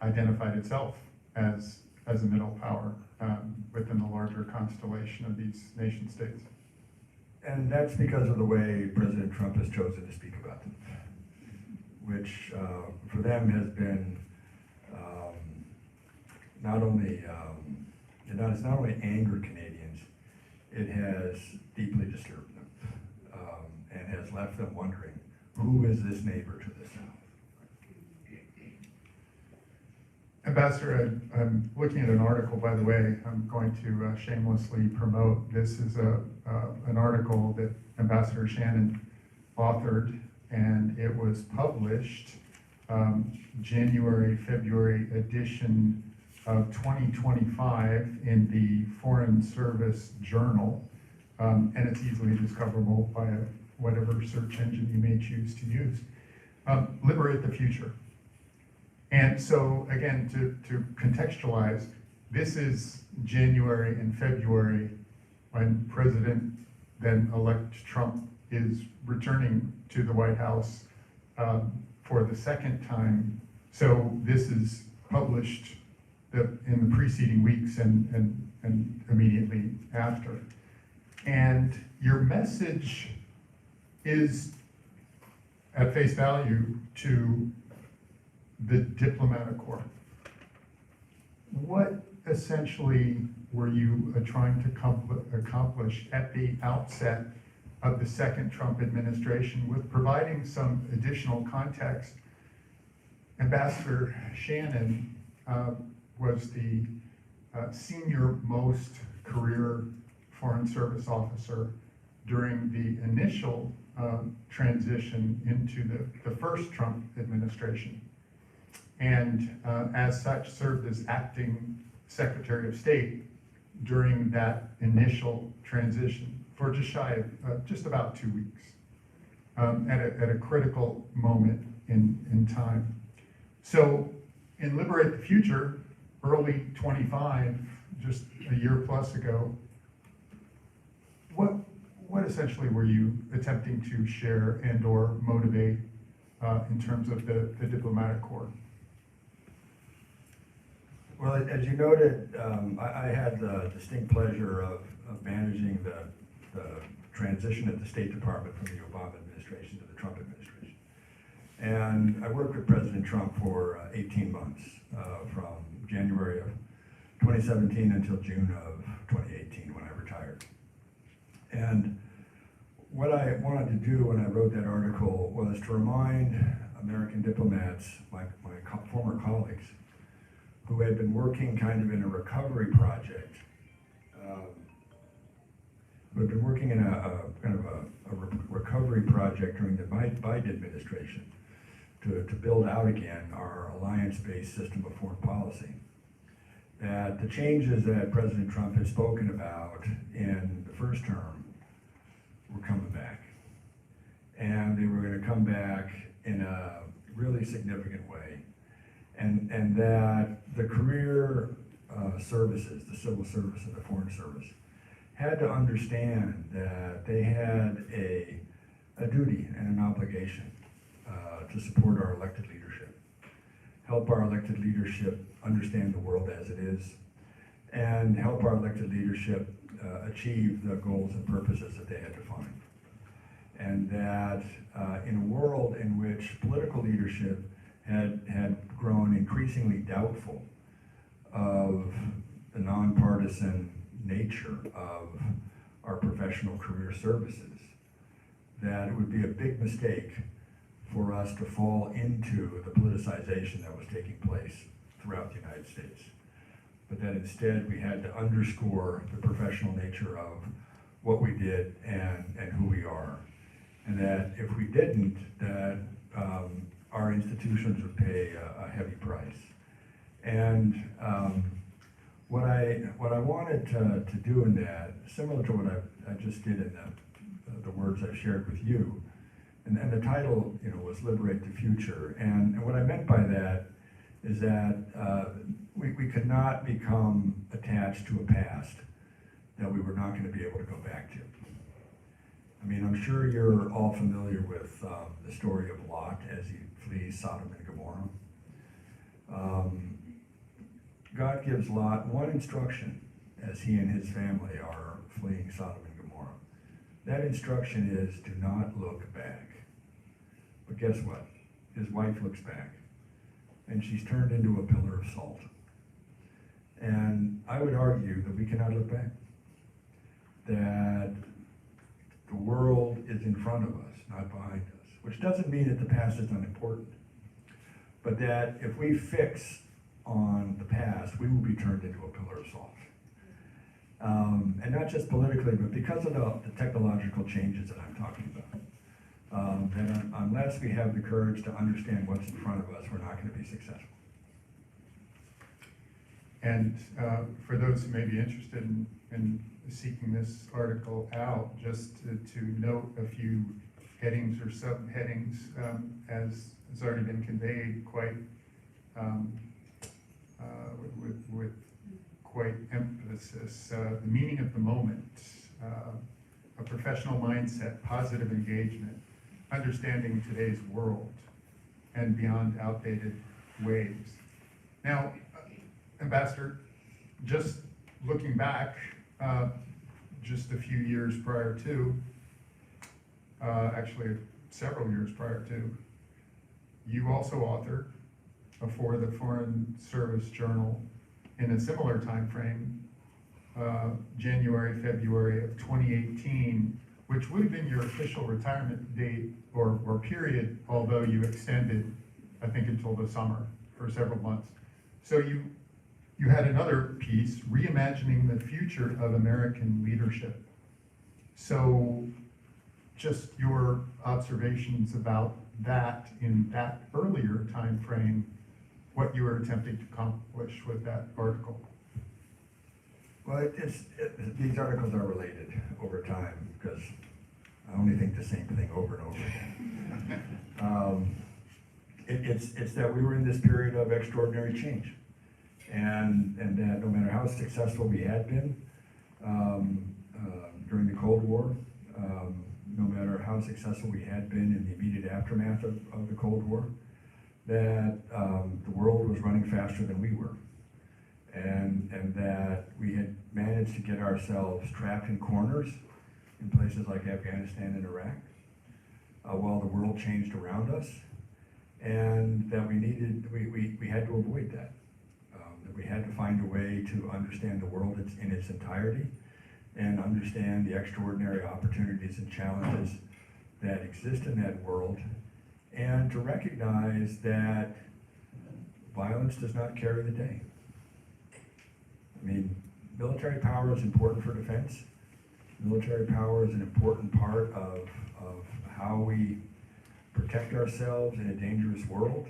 identified itself as a middle power within the larger constellation of these nation states. And that's because of the way President Trump has chosen to speak about them, which for them has been it's not only angered Canadians, it has deeply disturbed them and has left them wondering, who is this neighbor to the south? Ambassador, I'm looking at an article, by the way, I'm going to shamelessly promote. This is an article that Ambassador Shannon authored, and it was published February edition of 2025 in the Foreign Service Journal, and it's easily discoverable by whatever search engine you may choose to use. Liberate the Future. And so, again, to contextualize, this is January and February when President then-elect Trump is returning to the White House for the second time. So this is published in the preceding weeks and immediately after. And your message is at face value to the diplomatic corps. What essentially were you trying to accomplish at the outset of the second Trump administration with providing some additional context? Ambassador Shannon was the senior most career Foreign Service officer during the initial transition into the first Trump administration. And as such served as acting Secretary of State during that initial transition for just about 2 weeks, at a critical moment in time. So in Liberate the Future, early 25, just a year plus ago, what essentially were you attempting to share and or motivate in terms of the diplomatic corps? Well, as you noted, I had the distinct pleasure of managing the transition at the State Department from the Obama administration to the Trump administration. And I worked with President Trump for 18 months, from January of 2017 until June of 2018 when I retired. And what I wanted to do when I wrote that article was to remind American diplomats, my former colleagues, who had been working kind of in a recovery project, who had been working in a kind of a recovery project during the Biden administration to build out again our alliance-based system of foreign policy, that the changes that President Trump had spoken about in the first term were coming back. And they were going to come back in a really significant way. And that the career services, the civil service and the foreign service, had to understand that they had a duty and an obligation to support our elected leadership, help our elected leadership understand the world as it is, and help our elected leadership achieve the goals and purposes that they had defined. And that in a world in which political leadership had grown increasingly doubtful of the nonpartisan nature of our professional career services, that it would be a big mistake for us to fall into the politicization that was taking place throughout the United States. But that instead we had to underscore the professional nature of what we did and who we are. And that if we didn't, that our institutions would pay a heavy price. And what I wanted to do in that, similar to what I just did in the words I've shared with you, and the title, was Liberate the Future. And what I meant by that is that we could not become attached to a past that we were not going to be able to go back to. I mean, I'm sure you're all familiar with the story of Lot as he flees Sodom and Gomorrah. God gives Lot one instruction as he and his family are fleeing Sodom and Gomorrah. That instruction is, do not look back. But guess what? His wife looks back, and she's turned into a pillar of salt. And I would argue that we cannot look back. That the world is in front of us, not behind us, which doesn't mean that the past is unimportant, but that if we fix on the past, we will be turned into a pillar of salt. And not just politically, but because of the technological changes that I'm talking about. That unless we have the courage to understand what's in front of us, we're not going to be successful. And for those who may be interested in seeking this article out, just to note a few headings or subheadings, as has already been conveyed, quite with quite emphasis. The meaning of the moment, a professional mindset, positive engagement, understanding today's world, and beyond outdated waves. Now, Ambassador, just looking back, just a few years prior to, actually several years prior to, you also authored for the Foreign Service Journal in a similar time frame, January, February of 2018, which would have been your official retirement date or period, although you extended, I think, until the summer for several months. So you had another piece, Reimagining the Future of American Leadership. So just your observations about that in that earlier time frame, what you were attempting to accomplish with that article. Well, these articles are related over time because I only think the same thing over and over again. It's that we were in this period of extraordinary change, and that no matter how successful we had been during the Cold War, no matter how successful we had been in the immediate aftermath of the Cold War, that the world was running faster than we were. And that we had managed to get ourselves trapped in corners in places like Afghanistan and Iraq, while the world changed around us, and that we had to avoid that. That we had to find a way to understand the world in its entirety and understand the extraordinary opportunities and challenges that exist in that world, and to recognize that violence does not carry the day. I mean, military power is important for defense. Military power is an important part of how we protect ourselves in a dangerous world,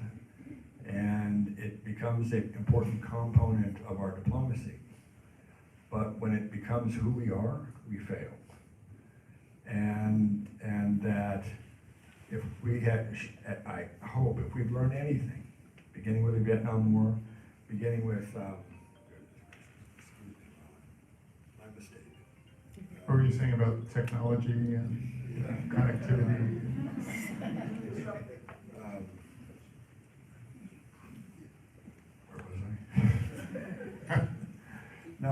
and it becomes an important component of our diplomacy. But when it becomes who we are, we fail. And that if we had, I hope, if we've learned anything, beginning with the Vietnam War, beginning with, my mistake. What were you saying about technology and connectivity? Where was I? No,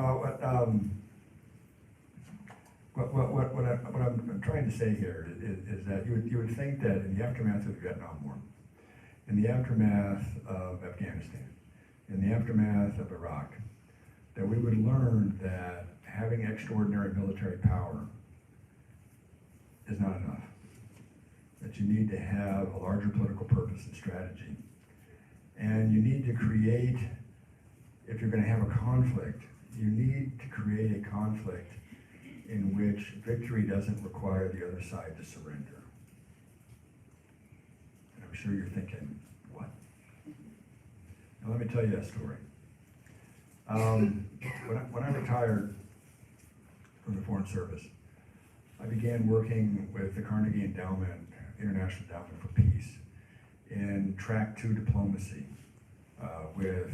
what I'm trying to say here is that you would think that in the aftermath of the Vietnam War, in the aftermath of Afghanistan, in the aftermath of Iraq, that we would learn that having extraordinary military power is not enough. That you need to have a larger political purpose and strategy. And you need to create, if you're going to have a conflict, you need to create a conflict in which victory doesn't require the other side to surrender. And I'm sure you're thinking, what? Now let me tell you that story. When I retired from the Foreign Service, I began working with the Carnegie Endowment, International Endowment for Peace, in Track 2 diplomacy with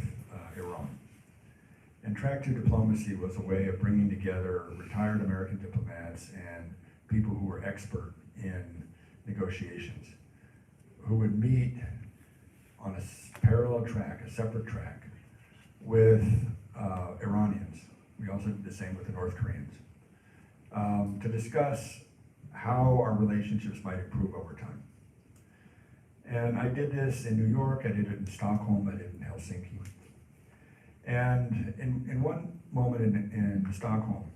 Iran. And Track 2 diplomacy was a way of bringing together retired American diplomats and people who were expert in negotiations, who would meet on a parallel track, a separate track, with Iranians. We also did the same with the North Koreans, to discuss how our relationships might improve over time. And I did this in New York, I did it in Stockholm, I did it in Helsinki. And in one moment in Stockholm,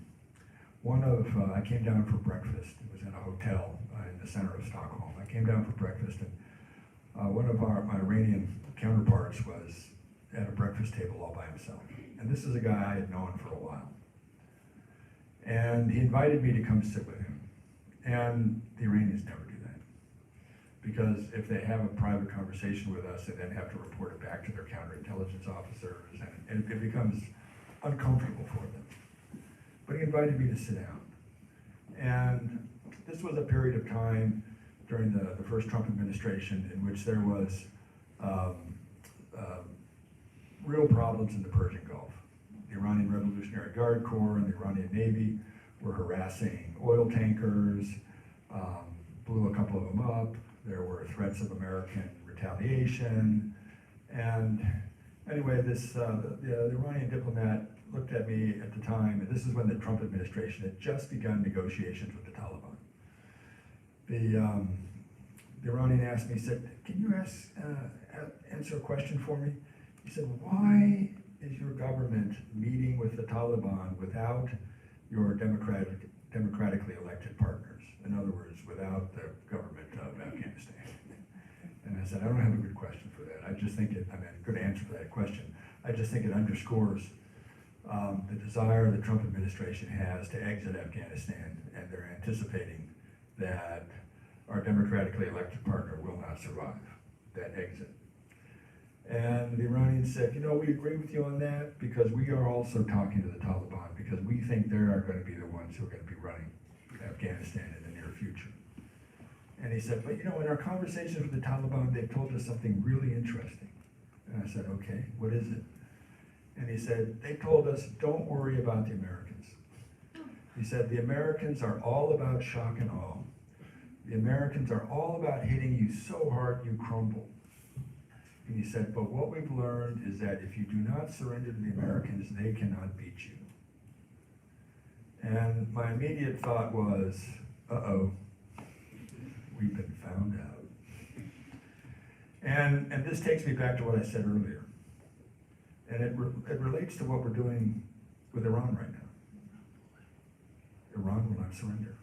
I came down for breakfast. It was in a hotel in the center of Stockholm. I came down for breakfast, and one of my Iranian counterparts was at a breakfast table all by himself. And this is a guy I had known for a while. And he invited me to come sit with him. And the Iranians never do that. Because if they have a private conversation with us, they then have to report it back to their counterintelligence officers, and it becomes uncomfortable for them. But he invited me to sit down. And this was a period of time during the first Trump administration in which there was real problems in the Persian Gulf. The Iranian Revolutionary Guard Corps and the Iranian Navy were harassing oil tankers, blew a couple of them up. There were threats of American retaliation. And anyway, the Iranian diplomat looked at me at the time, and this is when the Trump administration had just begun negotiations with the Taliban. The Iranian asked me, he said, can you answer a question for me? He said, why is your government meeting with the Taliban without your democratically elected partners? In other words, without the government of Afghanistan. And I said, I don't have a good question for that. I just think a good answer for that question. I just think it underscores the desire the Trump administration has to exit Afghanistan, and they're anticipating that our democratically elected partner will not survive that exit. And the Iranians said, we agree with you on that because we are also talking to the Taliban because we think they are going to be the ones who are going to be running Afghanistan in the near future. And he said, but in our conversations with the Taliban, they've told us something really interesting. And I said, okay, what is it? And he said, they told us, don't worry about the Americans. He said, the Americans are all about shock and awe. The Americans are all about hitting you so hard you crumble. And he said, but what we've learned is that if you do not surrender to the Americans, they cannot beat you. And my immediate thought was, uh-oh, we've been found out. And this takes me back to what I said earlier. And it relates to what we're doing with Iran right now. Iran will not surrender.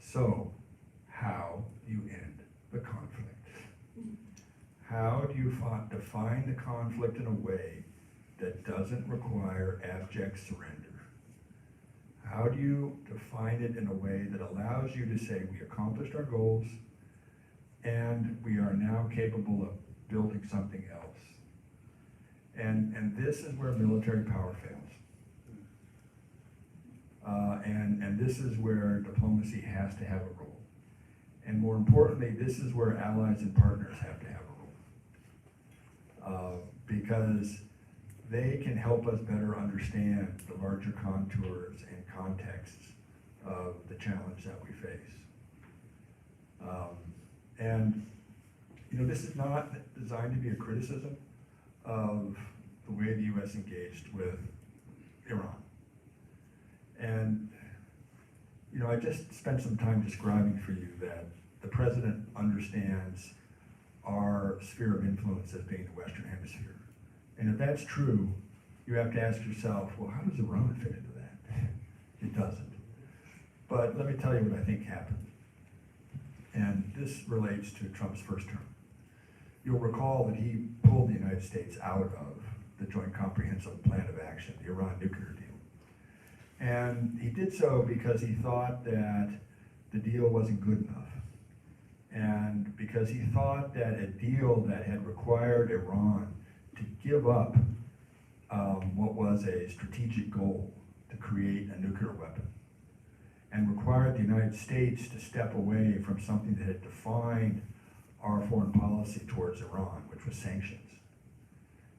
So, how do you end the conflict? How do you define the conflict in a way that doesn't require abject surrender? How do you define it in a way that allows you to say we accomplished our goals and we are now capable of building something else? And this is where military power fails. And this is where diplomacy has to have a role. And more importantly, this is where allies and partners have to have a role. Because they can help us better understand the larger contours and contexts of the challenge that we face. This is not designed to be a criticism of the way the U.S. engaged with Iran. And, I just spent some time describing for you that the president understands our sphere of influence as being the Western Hemisphere. And if that's true, you have to ask yourself, well, how does Iran fit into that? It doesn't. But let me tell you what I think happened. And this relates to Trump's first term. You'll recall that he pulled the United States out of the Joint Comprehensive Plan of Action, the Iran nuclear deal. And he did so because he thought that the deal wasn't good enough. And because he thought that a deal that had required Iran to give up what was a strategic goal to create a nuclear weapon and required the United States to step away from something that had defined our foreign policy towards Iran, which was sanctions.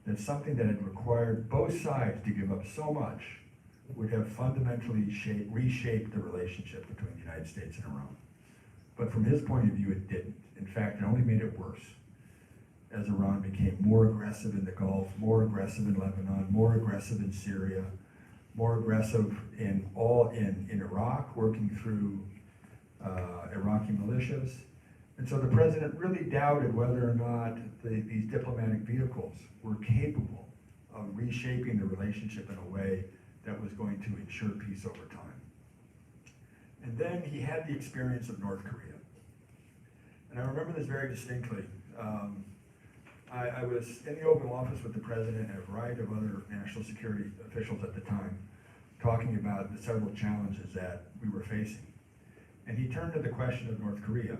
That something that had required both sides to give up so much would have fundamentally reshaped the relationship between the United States and Iran. But from his point of view, it didn't. In fact, it only made it worse as Iran became more aggressive in the Gulf, more aggressive in Lebanon, more aggressive in Syria, more aggressive in Iraq, working through Iraqi militias. And so the president really doubted whether or not these diplomatic vehicles were capable of reshaping the relationship in a way that was going to ensure peace over time. And then he had the experience of North Korea. And I remember this very distinctly. I was in the Oval Office with the president and a variety of other national security officials at the time, talking about the several challenges that we were facing. And he turned to the question of North Korea.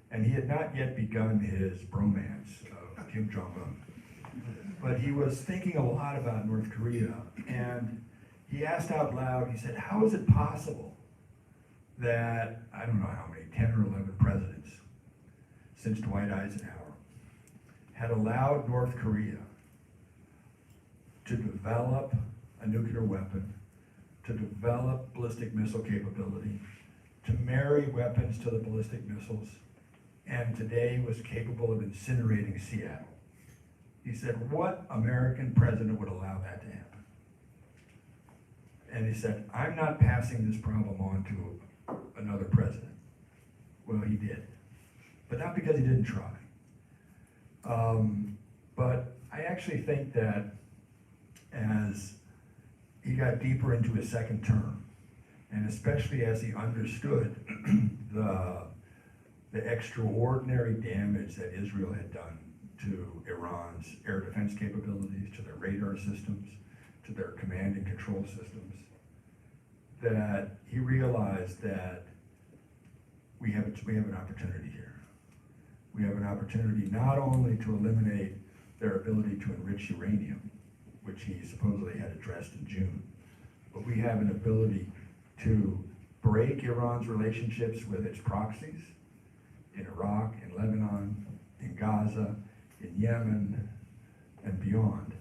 And he had not yet begun his bromance of Kim Jong-un. But he was thinking a lot about North Korea. And he asked out loud, he said, how is it possible that, I don't know how many, 10 or 11 presidents since Dwight Eisenhower had allowed North Korea to develop a nuclear weapon, to develop ballistic missile capability, to marry weapons to the ballistic missiles, and today was capable of incinerating Seattle. He said, what American president would allow that to happen? And he said, I'm not passing this problem on to another president. Well, he did, but not because he didn't try. But I actually think that as he got deeper into his second term, and especially as he understood the extraordinary damage that Israel had done to Iran's air defense capabilities, to their radar systems, to their command and control systems, that he realized that we have an opportunity here. We have an opportunity not only to eliminate their ability to enrich uranium, which he supposedly had addressed in June, but we have an ability to break Iran's relationships with its proxies in Iraq, in Lebanon, in Gaza, in Yemen, and beyond,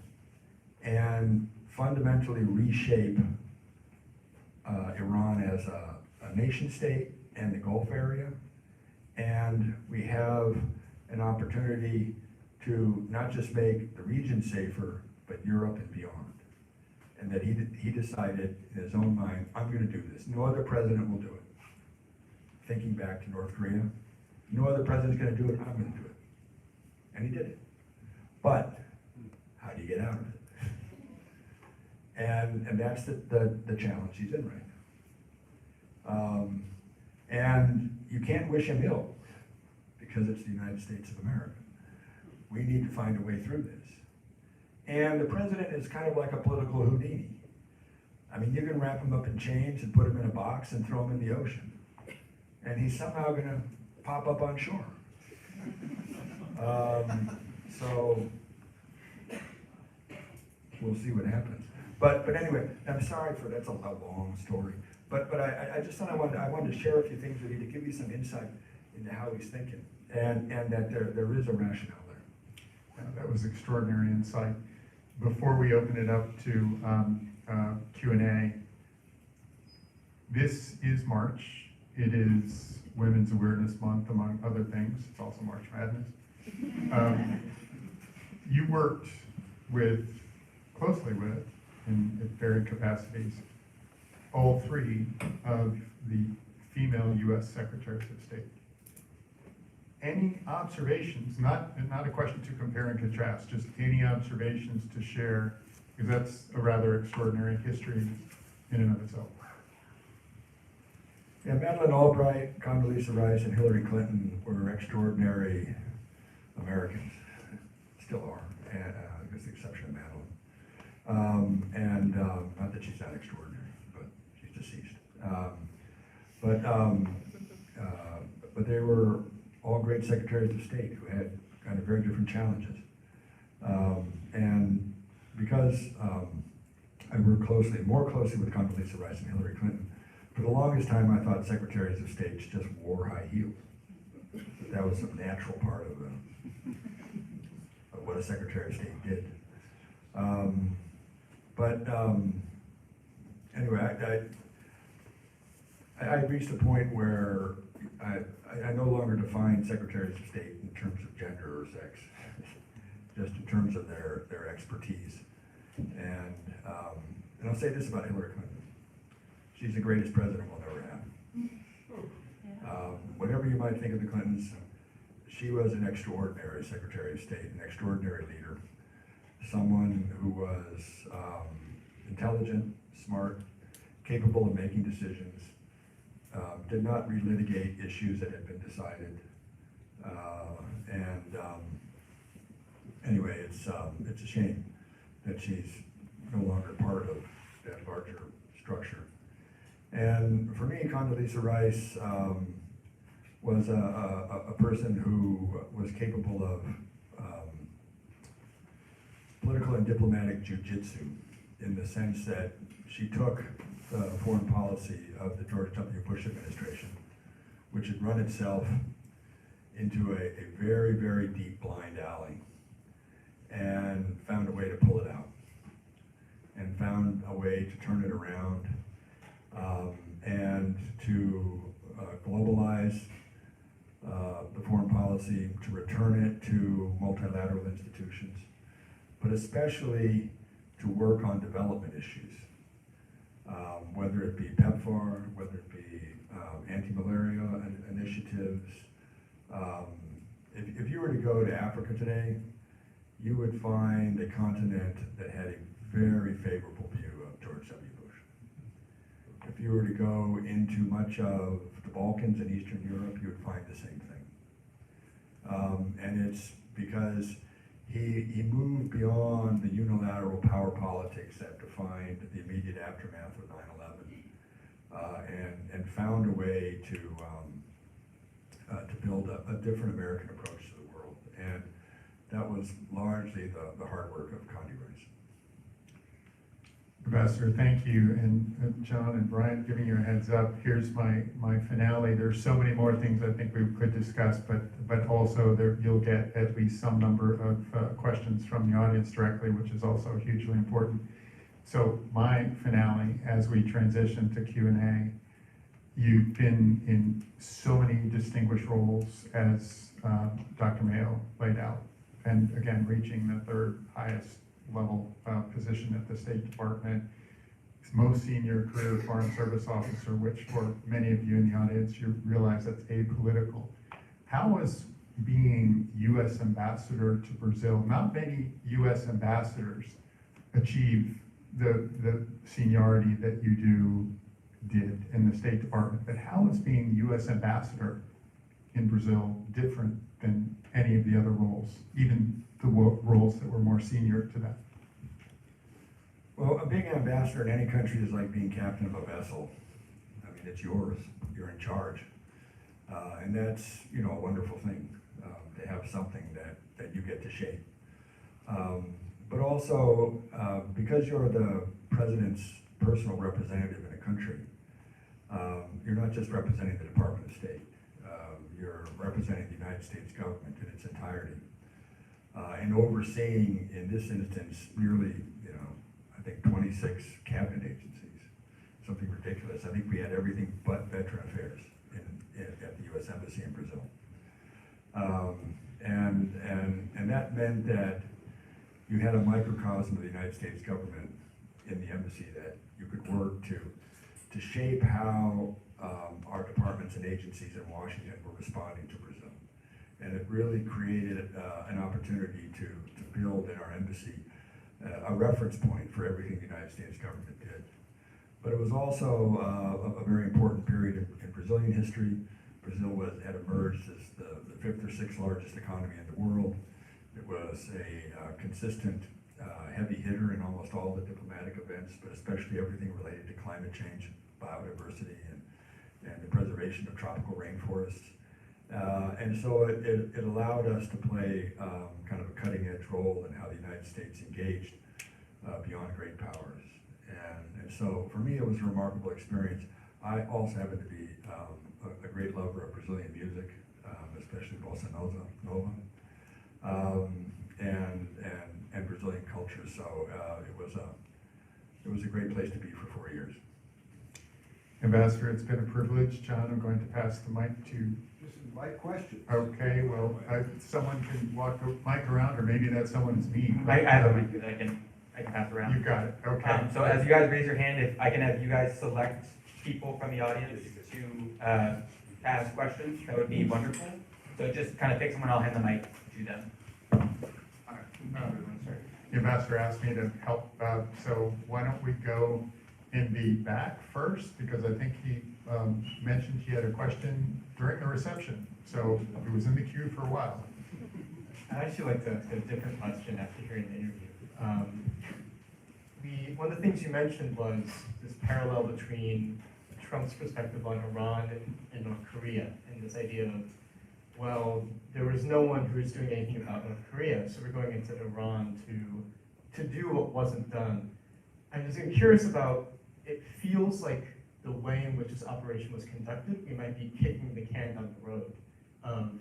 and fundamentally reshape Iran as a nation state and the Gulf area. And we have an opportunity to not just make the region safer, but Europe and beyond. And that he decided in his own mind, I'm going to do this. No other president will do it. Thinking back to North Korea, no other president's going to do it, I'm going to do it. And he did it. But how do you get out of it? And that's the challenge he's in right now. And you can't wish him ill because it's the United States of America. We need to find a way through this. And the president is kind of like a political Houdini. I mean, you can wrap him up in chains and put him in a box and throw him in the ocean. And he's somehow going to pop up on shore. So we'll see what happens. But anyway, I'm sorry for that's a long story. But I just thought I wanted to share a few things with you to give you some insight into how he's thinking, and that there is a rationale there. Yeah, that was extraordinary insight. Before we open it up to Q&A, this is March. It is Women's Awareness Month, among other things. It's also March Madness. You worked closely with, in varied capacities, all three of the female U.S. Secretaries of State. Any observations, not a question to compare and contrast, just any observations to share, because that's a rather extraordinary history in and of itself. Yeah, Madeleine Albright, Condoleezza Rice, and Hillary Clinton were extraordinary Americans, still are, with the exception of Madeleine. Not that she's not extraordinary, but she's deceased. But they were all great secretaries of state who had kind of very different challenges. And because I worked more closely with Condoleezza Rice and Hillary Clinton, for the longest time I thought secretaries of state just wore high heels. That was a natural part of what a secretary of state did. Anyway, I reached a point where I no longer define secretaries of state in terms of gender or sex, just in terms of their expertise. And I'll say this about Hillary Clinton. She's the greatest president we'll ever have. Whatever you might think of the Clintons, she was an extraordinary Secretary of State, an extraordinary leader, someone who was intelligent, smart, capable of making decisions, did not relitigate issues that had been decided, anyway, it's a shame that she's no longer part of that larger structure. And for me, Condoleezza Rice was a person who was capable of political and diplomatic jujitsu, in the sense that she took the foreign policy of the George W. Bush administration, which had run itself into a very, very deep blind alley, and found a way to pull it out, and found a way to turn it around, and to globalize the foreign policy, to return it to multilateral institutions, but especially to work on development issues, whether it be PEPFAR, whether it be anti-malaria initiatives. If you were to go to Africa today, you would find a continent that had a very favorable view of George W. Bush. If you were to go into much of the Balkans and Eastern Europe, you would find the same thing. And it's because he moved beyond the unilateral power politics that defined the immediate aftermath of 9/11, and found a way to build a different American approach to the world. And that was largely the hard work of Condi Rice. Ambassador, thank you, and John and Brian, giving you a heads up, here's my finale. There's so many more things I think we could discuss, but also there, you'll get at least some number of questions from the audience directly, which is also hugely important. So my finale, as we transition to Q&A, you've been in so many distinguished roles as Dr. Mayo laid out, and again, reaching the third highest level position at the State Department, his most senior career Foreign Service officer, which for many of you in the audience, you realize that's apolitical. How was being U.S. ambassador to Brazil? Not many U.S. ambassadors achieve the seniority that you did in the State Department, but how is being U.S. ambassador in Brazil different than any of the other roles, even the roles that were more senior to that? Well, being an ambassador in any country is like being captain of a vessel. I mean, it's yours. You're in charge. And that's, a wonderful thing, to have something that you get to shape. But also, because you're the president's personal representative in a country, you're not just representing the Department of State. You're representing the United States government in its entirety. And overseeing, in this instance, nearly, I think 26 cabinet agencies, something ridiculous. I think we had everything but veteran affairs at the U.S. Embassy in Brazil. And that meant that you had a microcosm of the United States government in the embassy that you could work to shape how our departments and agencies in Washington were responding to Brazil. And it really created an opportunity to build in our embassy a reference point for everything the United States government did. But it was also a very important period in Brazilian history. Brazil had emerged as the fifth or sixth largest economy in the world. It was a consistent heavy hitter in almost all the diplomatic events, but especially everything related to climate change, biodiversity, and the preservation of tropical rainforests. And so it allowed us to play kind of a cutting edge role in how the United States engaged beyond great powers. And so for me, it was a remarkable experience. I also happen to be a great lover of Brazilian music, especially bossa nova, and Brazilian culture. So it was a great place to be for 4 years. Ambassador, it's been a privilege. John, I'm going to pass the mic to. This is my question. Okay, well, someone can walk the mic around, or maybe that someone's me. I have a mic that I can pass around. You got it, okay. So as you guys raise your hand, if I can have you guys select people from the audience to ask questions, that would be wonderful. So just kind of pick someone, I'll hand the mic to them. All right. The ambassador asked me to help, so why don't we go in the back first, because I think he mentioned he had a question during the reception, so it was in the queue for a while. I'd actually like to ask a different question after hearing the interview. One of the things you mentioned was this parallel between Trump's perspective on Iran and North Korea, and this idea of, well, there was no one who was doing anything about North Korea, so we're going into Iran to do what wasn't done. I'm just curious about, it feels like the way in which this operation was conducted, we might be kicking the can down the road of,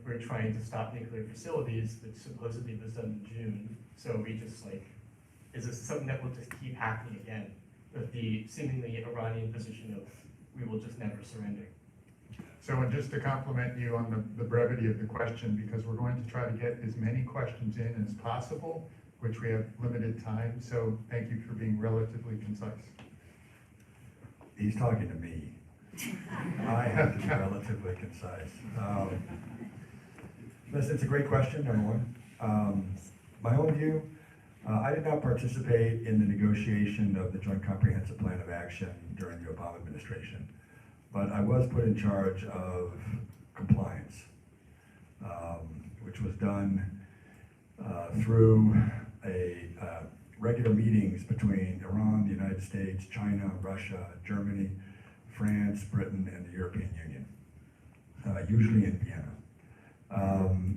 we're trying to stop nuclear facilities, which supposedly was done in June, so we just is this something that will just keep happening again, with the seemingly Iranian position of, we will just never surrender? So, and just to compliment you on the brevity of the question, because we're going to try to get as many questions in as possible, which we have limited time, so thank you for being relatively concise. He's talking to me. I have to be relatively concise. Listen, it's a great question, number one. My own view, I did not participate in the negotiation of the Joint Comprehensive Plan of Action during the Obama administration, but I was put in charge of compliance, which was done through regular meetings between Iran, the United States, China, Russia, Germany, France, Britain, and the European Union, usually in Vienna.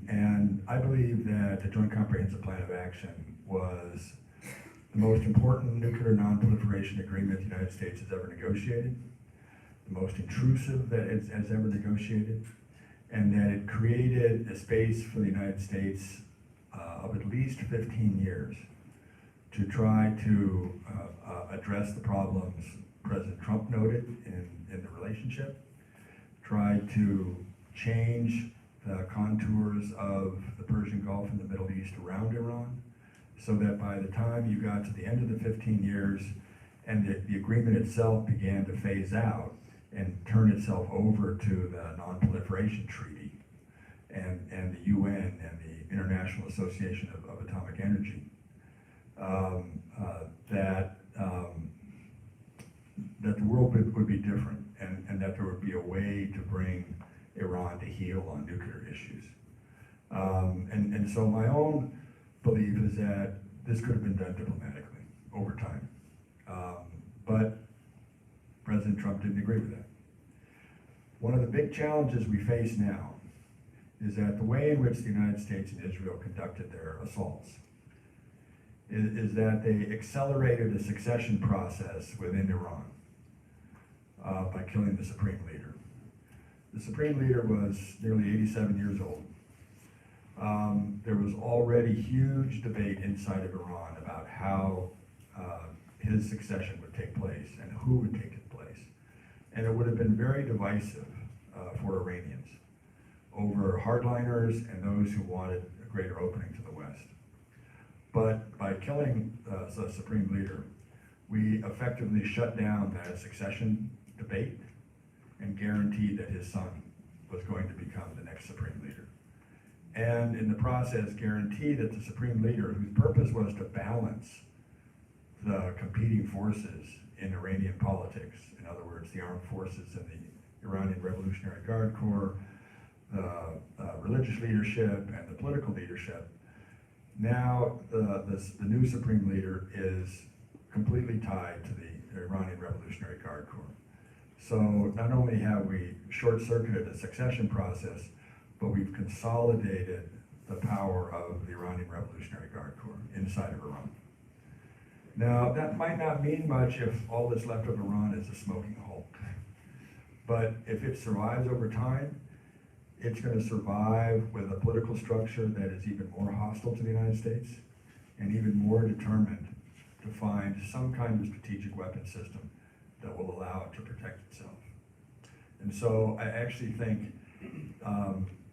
And I believe that the Joint Comprehensive Plan of Action was the most important nuclear non-proliferation agreement the United States has ever negotiated, the most intrusive that it has ever negotiated, and that it created a space for the United States of at least 15 years to try to address the problems President Trump noted in the relationship, try to change the contours of the Persian Gulf and the Middle East around Iran, so that by the time you got to the end of the 15 years and the agreement itself began to phase out and turn itself over to the Non-Proliferation Treaty and the UN and the International Association of Atomic Energy, that the world would be different, and that there would be a way to bring Iran to heel on nuclear issues. And so my own belief is that this could have been done diplomatically over time. But President Trump didn't agree with that. One of the big challenges we face now is that the way in which the United States and Israel conducted their assaults is that they accelerated a succession process within Iran by killing the supreme leader. The supreme leader was nearly 87 years old. There was already huge debate inside of Iran about how his succession would take place and who would take its place. And it would have been very divisive for Iranians over hardliners and those who wanted a greater opening to the West. But by killing the supreme leader, we effectively shut down that succession debate and guaranteed that his son was going to become the next supreme leader. And in the process, guaranteed that the supreme leader, whose purpose was to balance the competing forces in Iranian politics, in other words, the armed forces and the Iranian Revolutionary Guard Corps, the religious leadership and the political leadership, now the new supreme leader is completely tied to the Iranian Revolutionary Guard Corps. So not only have we short-circuited the succession process, but we've consolidated the power of the Iranian Revolutionary Guard Corps inside of Iran. Now, that might not mean much if all that's left of Iran is a smoking hole. But if it survives over time, it's going to survive with a political structure that is even more hostile to the United States and even more determined to find some kind of strategic weapon system that will allow it to protect itself. And so I actually think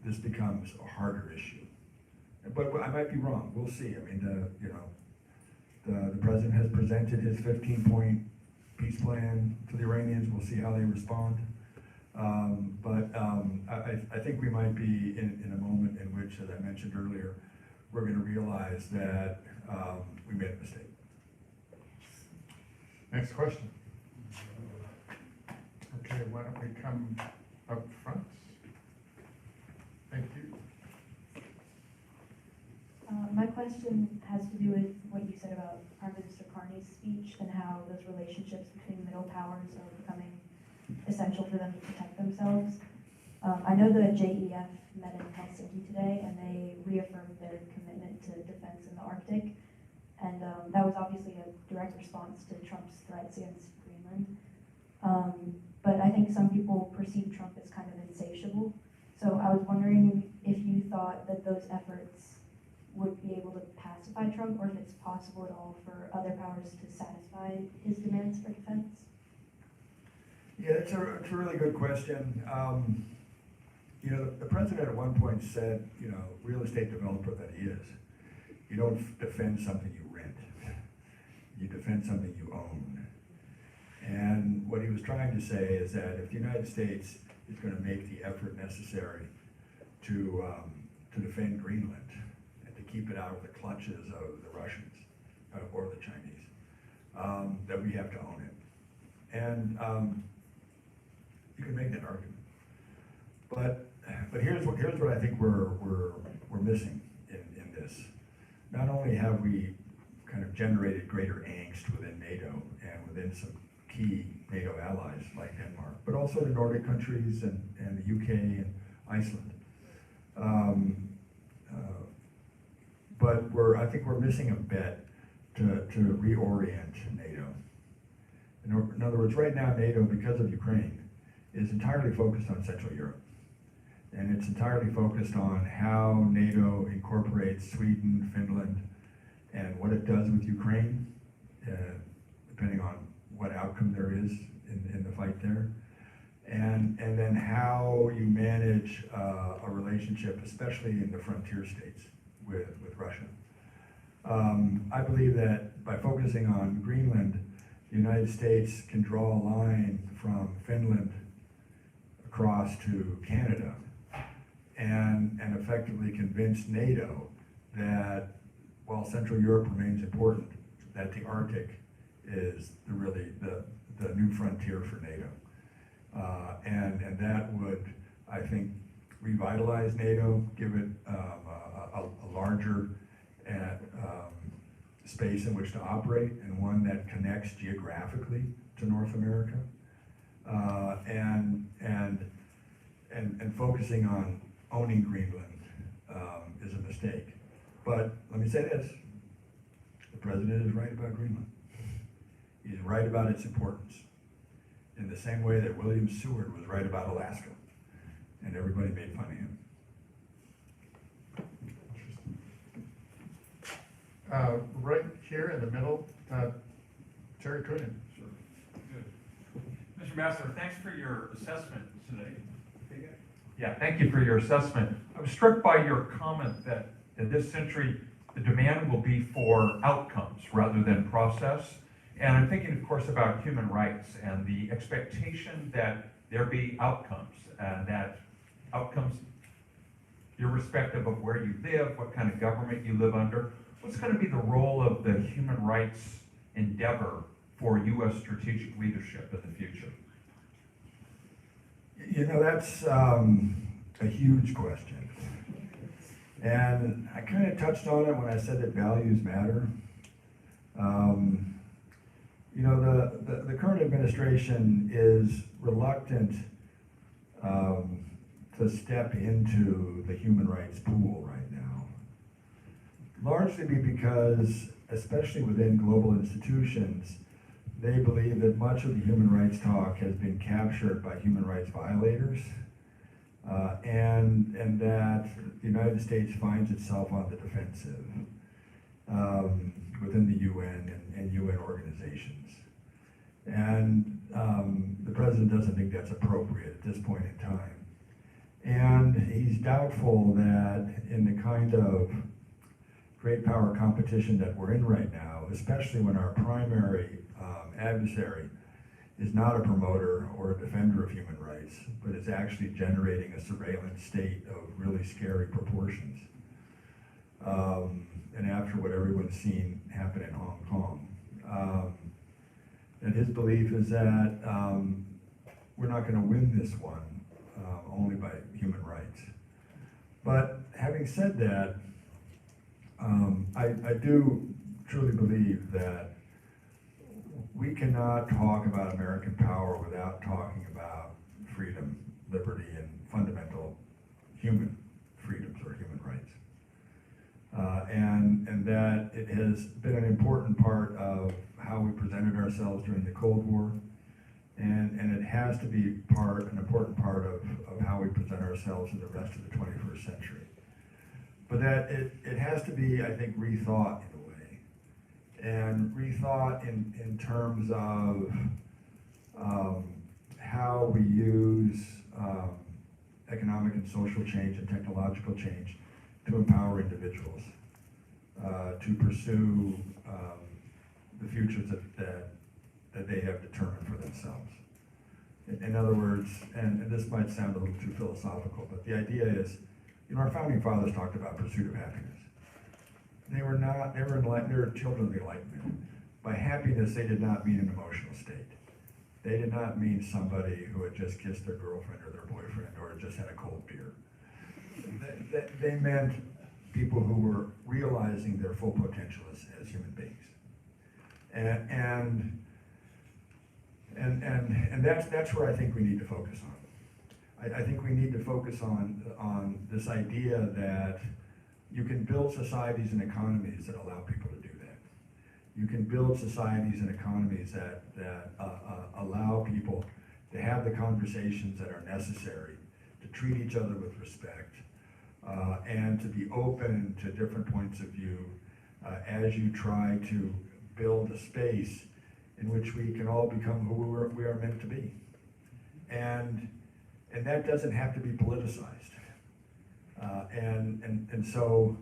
this becomes a harder issue. But I might be wrong. We'll see. I mean, the president has presented his 15-point peace plan to the Iranians. We'll see how they respond. I think we might be in a moment in which, as I mentioned earlier, we're going to realize that we made a mistake. Next question. Okay, why don't we come up front? Thank you. My question has to do with what you said about Prime Minister Carney's speech and how those relationships between middle powers are becoming essential for them to protect themselves. I know the JEF met in Helsinki today and they reaffirmed their commitment to defense in the Arctic. And that was obviously a direct response to Trump's threats against Greenland. But I think some people perceive Trump as kind of insatiable. So I was wondering if you thought that those efforts would be able to pacify Trump, or if it's possible at all for other powers to satisfy his demands for defense? Yeah, it's a really good question. You know, the president at one point said, you know, real estate developer that he is, you don't defend something you rent. You defend something you own. And what he was trying to say is that if the United States is going to make the effort necessary to defend Greenland and to keep it out of the clutches of the Russians or the Chinese, that we have to own it. And you can make that argument. But here's what I think we're missing in this. Not only have we kind of generated greater angst within NATO and within some key NATO allies like Denmark, but also the Nordic countries and the UK and Iceland. But I think we're missing a bet to reorient NATO. In other words, right now NATO, because of Ukraine, is entirely focused on Central Europe. And it's entirely focused on how NATO incorporates Sweden, Finland, and what it does with Ukraine, depending on what outcome there is in the fight there. And then how you manage a relationship, especially in the frontier states with Russia. I believe that by focusing on Greenland, the United States can draw a line from Finland across to Canada and effectively convince NATO that while Central Europe remains important, that the Arctic is the new frontier for NATO. And that would, I think, revitalize NATO, give it a larger space in which to operate, and one that connects geographically to North America. And focusing on owning Greenland is a mistake. But let me say this, the president is right about Greenland. He's right about its importance, in the same way that William Seward was right about Alaska, and everybody made fun of him. Right here in the middle, Terry Coonan. Sure. Good. Mr. Ambassador, thanks for your assessment today. Yeah, thank you for your assessment. I was struck by your comment that in this century, the demand will be for outcomes rather than process. And I'm thinking, of course, about human rights and the expectation that there be outcomes, that outcomes, irrespective of where you live, what kind of government you live under. What's going to be the role of the human rights endeavor for U.S. strategic leadership in the future? You know, that's a huge question. And I kind of touched on it when I said that values matter. You know, the current administration is reluctant to step into the human rights pool right now. Largely because, especially within global institutions, they believe that much of the human rights talk has been captured by human rights violators, and that the United States finds itself on the defensive within the UN and UN organizations. And the president doesn't think that's appropriate at this point in time. And he's doubtful that in the kind of great power competition that we're in right now, especially when our primary adversary is not a promoter or a defender of human rights, but is actually generating a surveillance state of really scary proportions. And after what everyone's seen happen in Hong Kong. And his belief is that we're not going to win this one only by human rights. But having said that, I do truly believe that we cannot talk about American power without talking about freedom, liberty, and fundamental human freedoms or human rights. And that it has been an important part of how we presented ourselves during the Cold War, and it has to be an important part of how we present ourselves in the rest of the 21st century. But that it has to be, I think, rethought in a way, and rethought in terms of how we use economic and social change and technological change to empower individuals to pursue the futures that they have determined for themselves. In other words, and this might sound a little too philosophical, but the idea is, our founding fathers talked about pursuit of happiness. They were children of the Enlightenment. By happiness, they did not mean an emotional state. They did not mean somebody who had just kissed their girlfriend or their boyfriend or had just had a cold beer. They meant people who were realizing their full potential as human beings. And that's where I think we need to focus on. I think we need to focus on this idea that you can build societies and economies that allow people to do that. You can build societies and economies that allow people to have the conversations that are necessary to treat each other with respect and to be open to different points of view as you try to build a space in which we can all become who we are meant to be. And that doesn't have to be politicized. And so,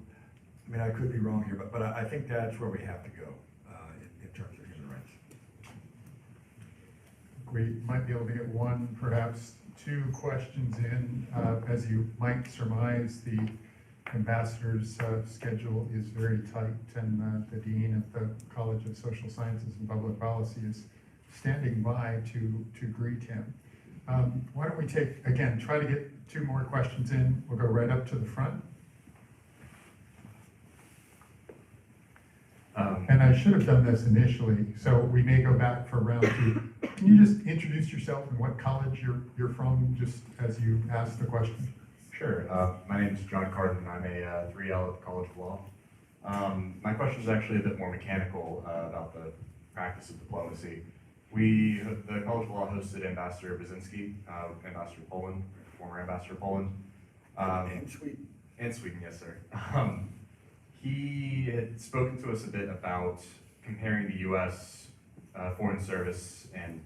I mean, I could be wrong here, but I think that's where we have to go in terms of human rights. We might be able to get one, perhaps two questions in. As you might surmise, the ambassador's schedule is very tight, and the dean at the College of Social Sciences and Public Policy is standing by to greet him. Why don't we try to get two more questions in. We'll go right up to the front. And I should have done this initially, so we may go back for round two. Can you just introduce yourself and what college you're from, just as you ask the question? Sure. My name is John Carden. I'm a 3L at the College of Law. My question is actually a bit more mechanical about the practice of diplomacy. The College of Law hosted Ambassador Brzezinski, Ambassador Poland, former Ambassador Poland. And Sweden. And Sweden, yes, sir. He had spoken to us a bit about comparing the U.S. Foreign Service and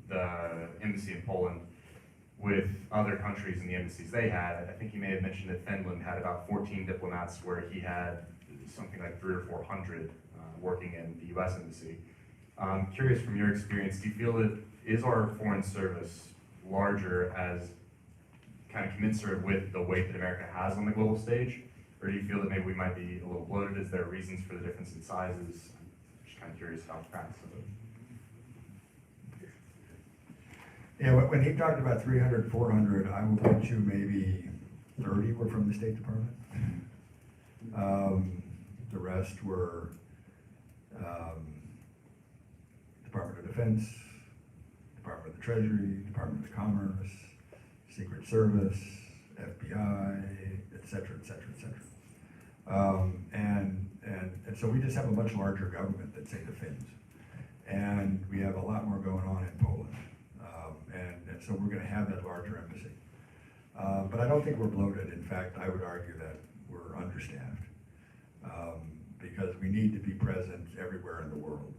the embassy in Poland with other countries and the embassies they had. I think he may have mentioned that Finland had about 14 diplomats, where he had something like 300 or 400 working in the U.S. embassy. I'm curious, from your experience, do you feel that is our foreign service larger as kind of commensurate with the weight that America has on the global stage? Or do you feel that maybe we might be a little bloated? Is there reasons for the difference in sizes? I'm just kind of curious about the practice of it. Yeah, when he talked about 300, 400, I will bet you maybe 30 were from the State Department. The rest were Department of Defense, Department of the Treasury, Department of Commerce, Secret Service, FBI, et cetera, et cetera, et cetera. And so we just have a much larger government than, say, the Finns. And we have a lot more going on in Poland. And so we're going to have that larger embassy. But I don't think we're bloated. In fact, I would argue that we're understaffed because we need to be present everywhere in the world.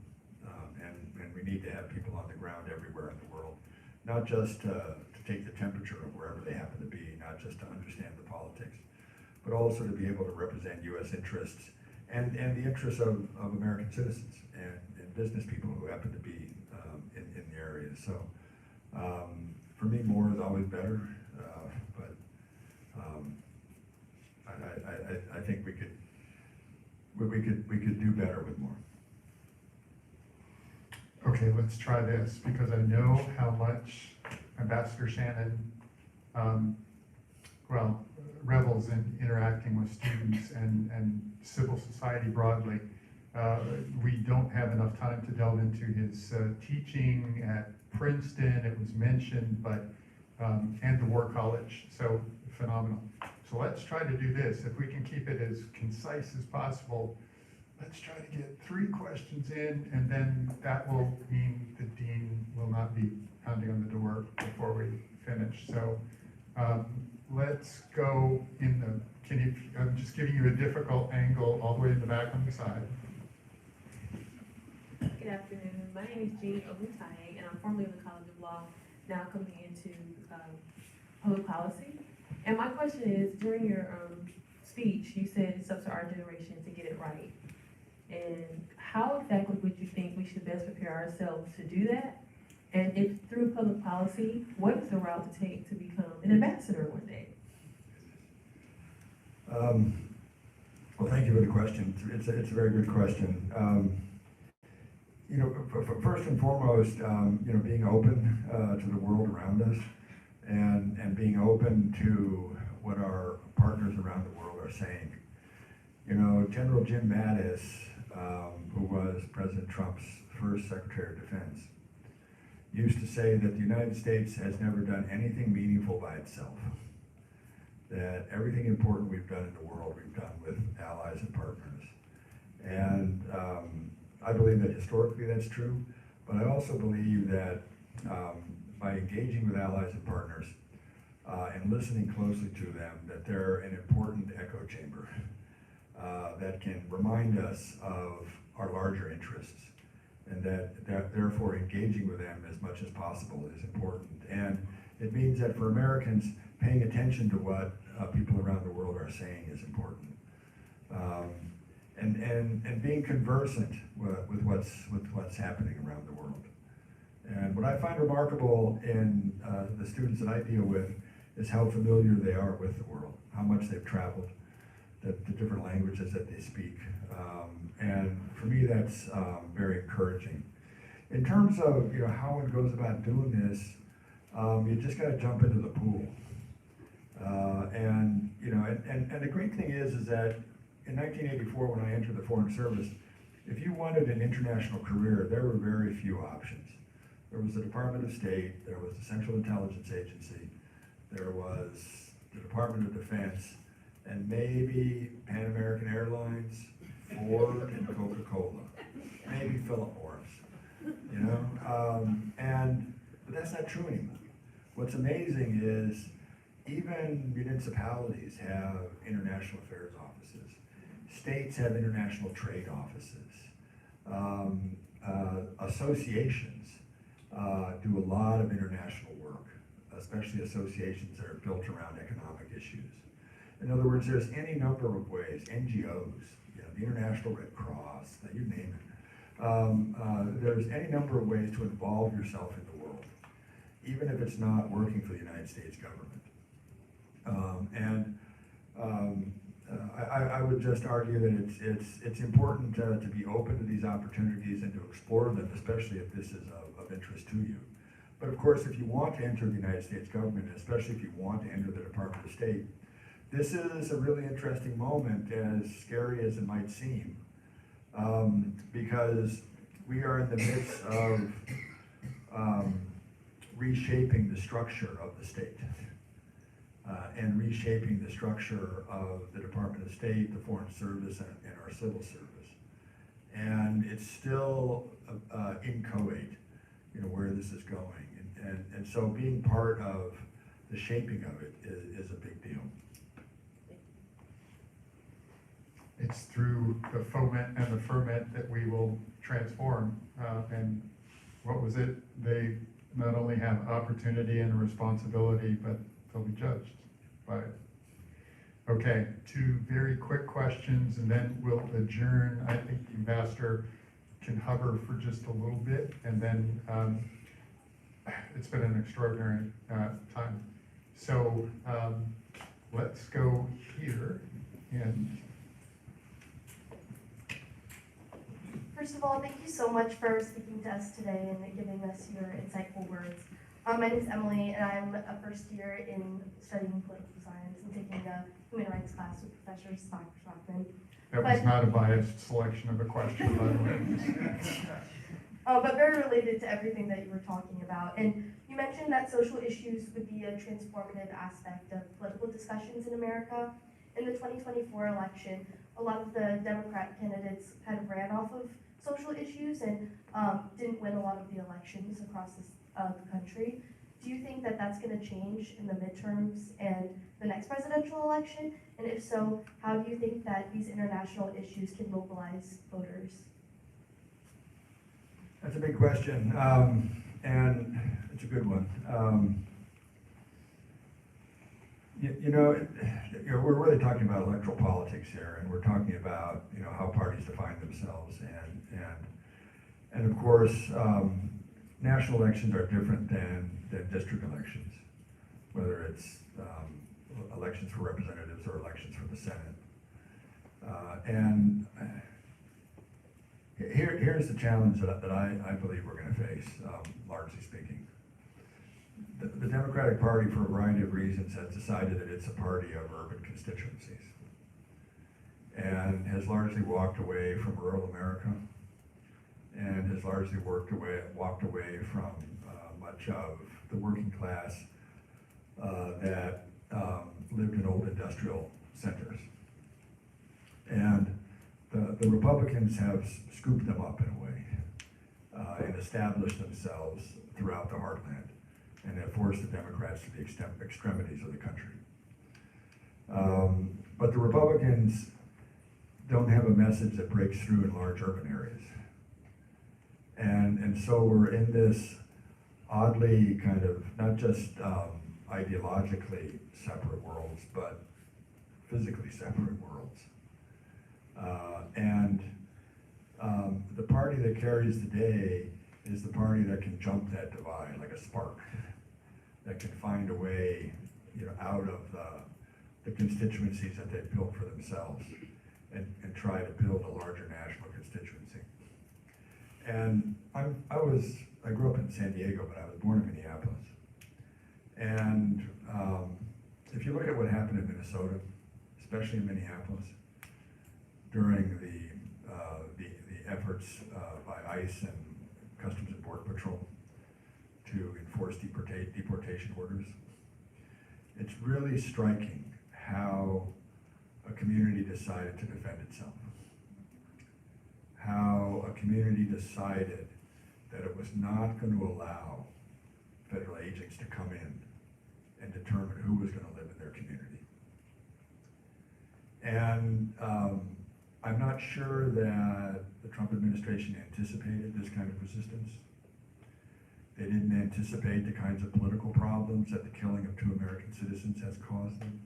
And we need to have people on the ground everywhere in the world, not just to take the temperature of wherever they happen to be, not just to understand the politics, but also to be able to represent U.S. interests and the interests of American citizens and business people who happen to be in the area. So for me, more is always better, but I think we could do better with more. Okay, let's try this, because I know how much Ambassador Shannon revels in interacting with students and civil society broadly. We don't have enough time to delve into his teaching at Princeton, it was mentioned, but and the War College, so phenomenal. So let's try to do this. If we can keep it as concise as possible, let's try to get 3 questions in, and then that will mean the dean will not be pounding on the door before we finish. So let's go in the, I'm just giving you a difficult angle all the way in the back on the side. Good afternoon. My name is Jean Oguntaye, and I'm formerly in the College of Law, now coming into public policy. And my question is, during your speech, you said it's up to our generation to get it right. And how exactly would you think we should best prepare ourselves to do that? And if through public policy, what is the route to take to become an ambassador one day? Well, thank you for the question. It's a very good question. You know, first and foremost, you know, being open to the world around us and being open to what our partners around the world are saying. You know, General Jim Mattis, who was President Trump's first Secretary of Defense, used to say that the United States has never done anything meaningful by itself. That everything important we've done in the world, we've done with allies and partners. And I believe that historically that's true, but I also believe that by engaging with allies and partners and listening closely to them, that they're an important echo chamber that can remind us of our larger interests, and that therefore engaging with them as much as possible is important. And it means that for Americans, paying attention to what people around the world are saying is important. And being conversant with what's happening around the world. And what I find remarkable in the students that I deal with is how familiar they are with the world, how much they've traveled, the different languages that they speak. And for me, that's very encouraging. In terms of, you know, how one goes about doing this, you just got to jump into the pool. And you know, and the great thing is that in 1984, when I entered the Foreign Service, if you wanted an international career, there were very few options. There was the Department of State, there was the Central Intelligence Agency, there was the Department of Defense, and maybe Pan American Airlines, Ford, and Coca-Cola, maybe Philip Morris, you know? But that's not true anymore. What's amazing is even municipalities have international affairs offices. States have international trade offices. Associations do a lot of international work, especially associations that are built around economic issues. In other words, there's any number of ways, NGOs, you know, the International Red Cross, you name it. There's any number of ways to involve yourself in the world, even if it's not working for the United States government. I would just argue that it's important to be open to these opportunities and to explore them, especially if this is of interest to you. But of course, if you want to enter the United States government, and especially if you want to enter the Department of State, this is a really interesting moment, as scary as it might seem, because we are in the midst of reshaping the structure of the state. And reshaping the structure of the Department of State, the Foreign Service, and our civil service. And it's still inchoate, you know, where this is going. And so being part of the shaping of it is a big deal. It's through the foment and the ferment that we will transform. And what was it? They not only have opportunity and responsibility, but they'll be judged by it. Okay, 2 very quick questions and then we'll adjourn. I think the ambassador can hover for just a little bit, and then it's been an extraordinary time. So let's go here. And first of all, thank you so much for speaking to us today and giving us your insightful words. My name is Emily, and I'm a first year in studying political science and taking a human rights class with Professor Stockman. that was not a biased selection of a question, by the way. But very related to everything that you were talking about. And you mentioned that social issues would be a transformative aspect of political discussions in America. In the 2024 election, a lot of the Democrat candidates kind of ran off of social issues and didn't win a lot of the elections across the country. Do you think that that's going to change in the midterms and the next presidential election? And if so, how do you think that these international issues can mobilize voters? That's a big question, and it's a good one. We're really talking about electoral politics here, and we're talking about, how parties define themselves, and of course, national elections are different than district elections, whether it's elections for representatives or elections for the Senate. And here's the challenge that I believe we're going to face, largely speaking. The Democratic Party, for a variety of reasons, has decided that it's a party of urban constituencies and has largely walked away from rural America and has largely walked away from much of the working class that lived in old industrial centers. And the Republicans have scooped them up in a way and established themselves throughout the heartland, and have forced the Democrats to the extremities of the country. But the Republicans don't have a message that breaks through in large urban areas. And so we're in this oddly kind of, not just ideologically separate worlds, but physically separate worlds. The party that carries the day is the party that can jump that divide like a spark, that can find a way, out of the constituencies that they've built for themselves and try to build a larger national constituency. And I grew up in San Diego, but I was born in Minneapolis. And if you look at what happened in Minnesota, especially in Minneapolis, during the efforts by ICE and Customs and Border Patrol to enforce deportation orders, it's really striking how a community decided to defend itself. How a community decided that it was not going to allow federal agents to come in and determine who was going to live in their community. And I'm not sure that the Trump administration anticipated this kind of resistance. They didn't anticipate the kinds of political problems that the killing of 2 American citizens has caused them.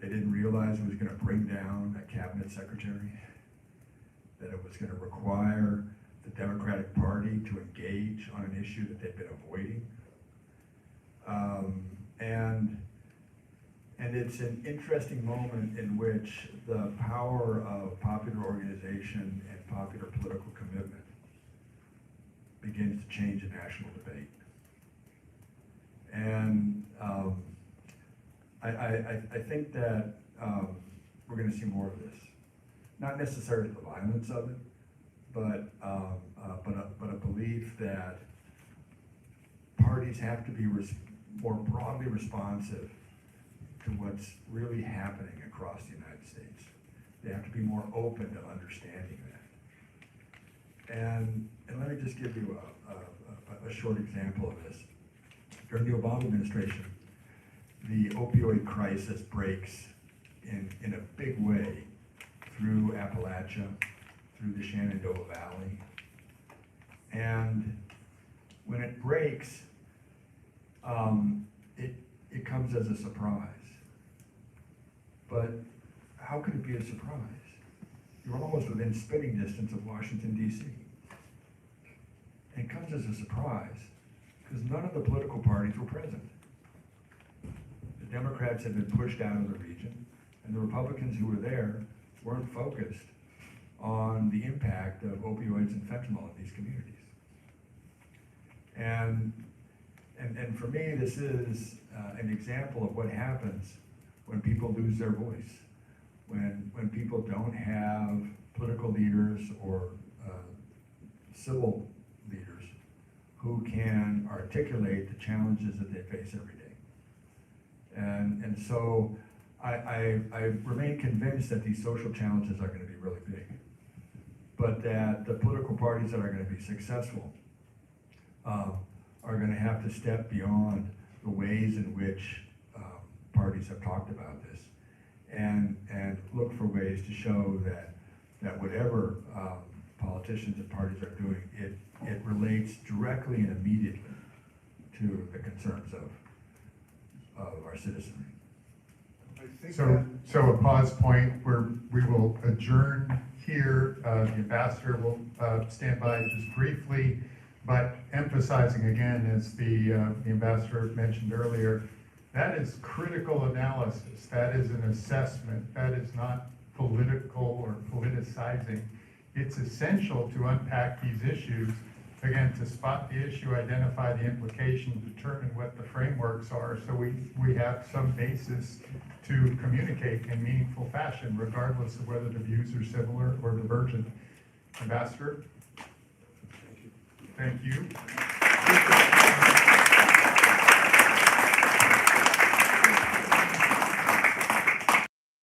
They didn't realize it was going to bring down a cabinet secretary, that it was going to require the Democratic Party to engage on an issue that they've been avoiding. And it's an interesting moment in which the power of popular organization and popular political commitment begins to change a national debate. And I think that we're going to see more of this. Not necessarily the violence of it, but a belief that parties have to be more broadly responsive to what's really happening across the United States. They have to be more open to understanding that. And let me just give you a short example of this. During the Obama administration, the opioid crisis breaks in a big way through Appalachia, through the Shenandoah Valley. And when it breaks, it comes as a surprise. But how could it be a surprise? You're almost within spitting distance of Washington, D.C. And it comes as a surprise because none of the political parties were present. The Democrats had been pushed out of the region, and the Republicans who were there weren't focused on the impact of opioids and fentanyl in these communities. And for me, this is an example of what happens when people lose their voice, when people don't have political leaders or civil leaders who can articulate the challenges that they face every day. And so I remain convinced that these social challenges are going to be really big, but that the political parties that are going to be successful are going to have to step beyond the ways in which parties have talked about this and look for ways to show that whatever politicians and parties are doing, it relates directly and immediately to the concerns of our citizenry. I think So, that, so a pause point where we will adjourn here. The ambassador will stand by just briefly, but emphasizing again, as the ambassador mentioned earlier, that is critical analysis. That is an assessment. That is not political or politicizing. It's essential to unpack these issues, again, to spot the issue, identify the implications, determine what the frameworks are, so we have some basis to communicate in meaningful fashion, regardless of whether the views are similar or divergent. Ambassador? Thank you.